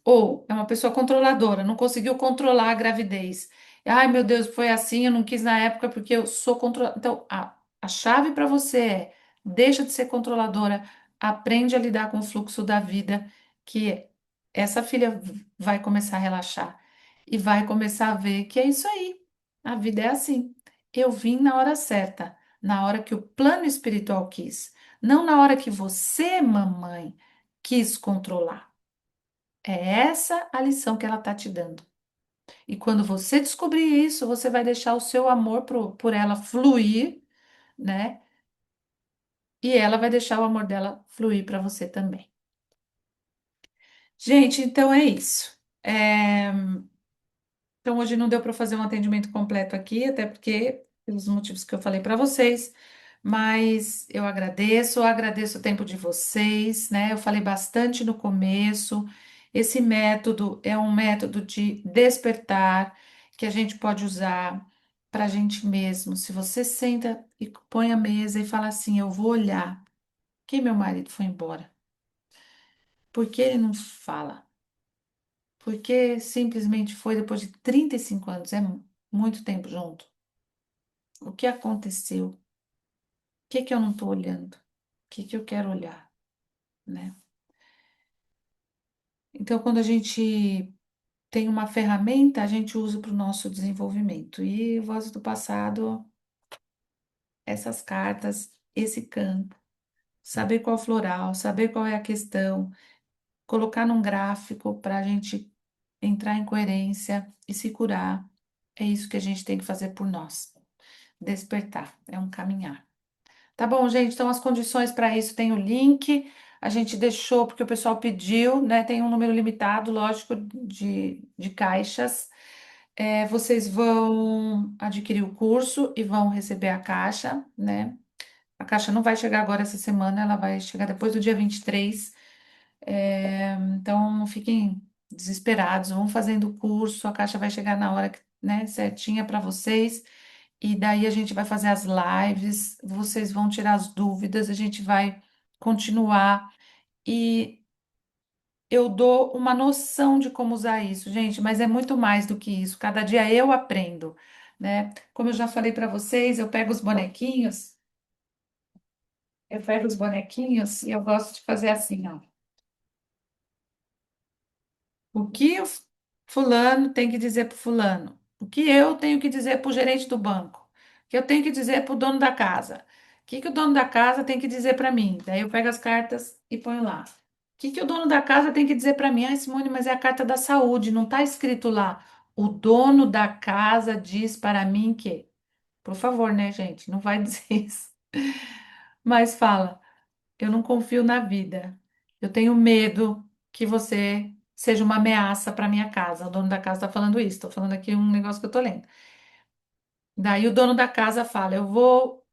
Ou é uma pessoa controladora, não conseguiu controlar a gravidez. Ai, meu Deus, foi assim, eu não quis na época porque eu sou controladora. Então, a chave para você é: deixa de ser controladora, aprende a lidar com o fluxo da vida, que essa filha vai começar a relaxar e vai começar a ver que é isso aí. A vida é assim. Eu vim na hora certa, na hora que o plano espiritual quis, não na hora que você, mamãe, quis controlar. É essa a lição que ela está te dando. E quando você descobrir isso, você vai deixar o seu amor por ela fluir, né? E ela vai deixar o amor dela fluir para você também. Gente, então é isso. Então hoje não deu para fazer um atendimento completo aqui, até porque, pelos motivos que eu falei para vocês, mas eu agradeço o tempo de vocês, né? Eu falei bastante no começo. Esse método é um método de despertar que a gente pode usar para a gente mesmo. Se você senta e põe a mesa e fala assim, eu vou olhar que meu marido foi embora. Por que ele não fala? Porque simplesmente foi depois de 35 anos, é muito tempo junto. O que aconteceu? O que que eu não estou olhando? O que que eu quero olhar, né? Então, quando a gente tem uma ferramenta, a gente usa para o nosso desenvolvimento. E Voz do Passado, essas cartas, esse campo, saber qual floral, saber qual é a questão, colocar num gráfico para a gente entrar em coerência e se curar. É isso que a gente tem que fazer por nós. Despertar, é um caminhar. Tá bom, gente? Então, as condições para isso tem o link. A gente deixou porque o pessoal pediu, né? Tem um número limitado, lógico, de caixas. Vocês vão adquirir o curso e vão receber a caixa, né? A caixa não vai chegar agora essa semana, ela vai chegar depois do dia 23. Então, não fiquem desesperados, vão fazendo o curso, a caixa vai chegar na hora, né, certinha para vocês. e daí a gente vai fazer as lives, vocês vão tirar as dúvidas, a gente vai continuar. E eu dou uma noção de como usar isso, gente, mas é muito mais do que isso. Cada dia eu aprendo, né? Como eu já falei para vocês, eu pego os bonequinhos e eu gosto de fazer assim, ó. O que o fulano tem que dizer para o fulano? O que eu tenho que dizer para o gerente do banco? O que eu tenho que dizer para o dono da casa? O que que o dono da casa tem que dizer para mim? Daí eu pego as cartas e ponho lá. O que que o dono da casa tem que dizer para mim? Ah, Simone, mas é a carta da saúde, não está escrito lá. O dono da casa diz para mim que. Por favor, né, gente? Não vai dizer isso. Mas fala. Eu não confio na vida. Eu tenho medo que você seja uma ameaça para minha casa. O dono da casa está falando isso. Estou falando aqui um negócio que eu estou lendo. Daí o dono da casa fala: Eu vou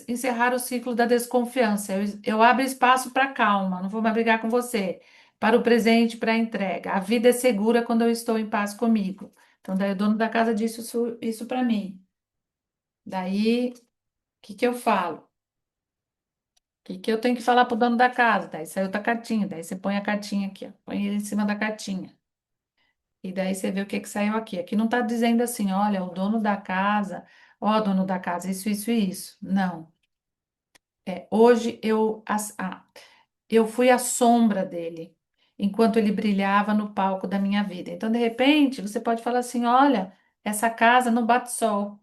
encerrar o ciclo da desconfiança. Eu abro espaço para calma. Não vou mais brigar com você. Para o presente, para a entrega. A vida é segura quando eu estou em paz comigo. Então, daí o dono da casa disse isso para mim. Daí, o que que eu falo? Que eu tenho que falar pro dono da casa? Daí saiu outra cartinha, daí você põe a cartinha aqui, ó, põe ele em cima da cartinha. E daí você vê o que que saiu aqui. Aqui não tá dizendo assim, olha, o dono da casa, ó, dono da casa, isso e isso. Não. Hoje eu fui a sombra dele, enquanto ele brilhava no palco da minha vida. Então, de repente, você pode falar assim, olha, essa casa não bate sol.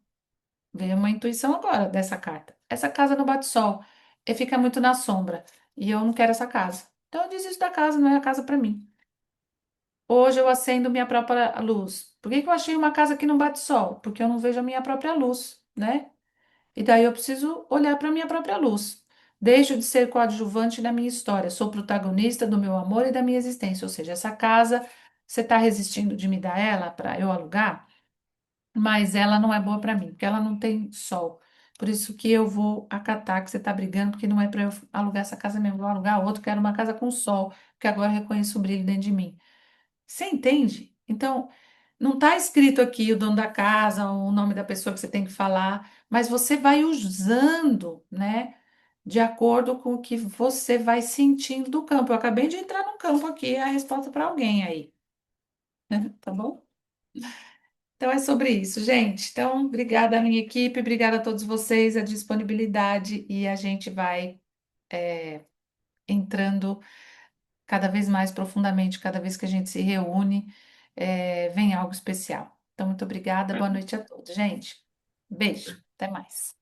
Veio uma intuição agora dessa carta. Essa casa não bate sol, e fica muito na sombra. E eu não quero essa casa. Então eu desisto da casa, não é a casa para mim. Hoje eu acendo minha própria luz. Por que que eu achei uma casa que não bate sol? Porque eu não vejo a minha própria luz, né? E daí eu preciso olhar para a minha própria luz. Deixo de ser coadjuvante na minha história. Sou protagonista do meu amor e da minha existência. Ou seja, essa casa, você está resistindo de me dar ela para eu alugar? Mas ela não é boa para mim, porque ela não tem sol. Por isso que eu vou acatar que você está brigando, porque não é para eu alugar essa casa mesmo, vou alugar outra, quero uma casa com sol, porque agora eu reconheço o brilho dentro de mim. Você entende? Então, não está escrito aqui o dono da casa, o nome da pessoa que você tem que falar, mas você vai usando, né, de acordo com o que você vai sentindo do campo. Eu acabei de entrar no campo aqui, é a resposta para alguém aí, tá bom? Então é sobre isso, gente. Então, obrigada à minha equipe, obrigada a todos vocês, a disponibilidade e a gente vai entrando cada vez mais profundamente, cada vez que a gente se reúne, vem algo especial. Então, muito obrigada, boa noite a todos, gente. Beijo, até mais.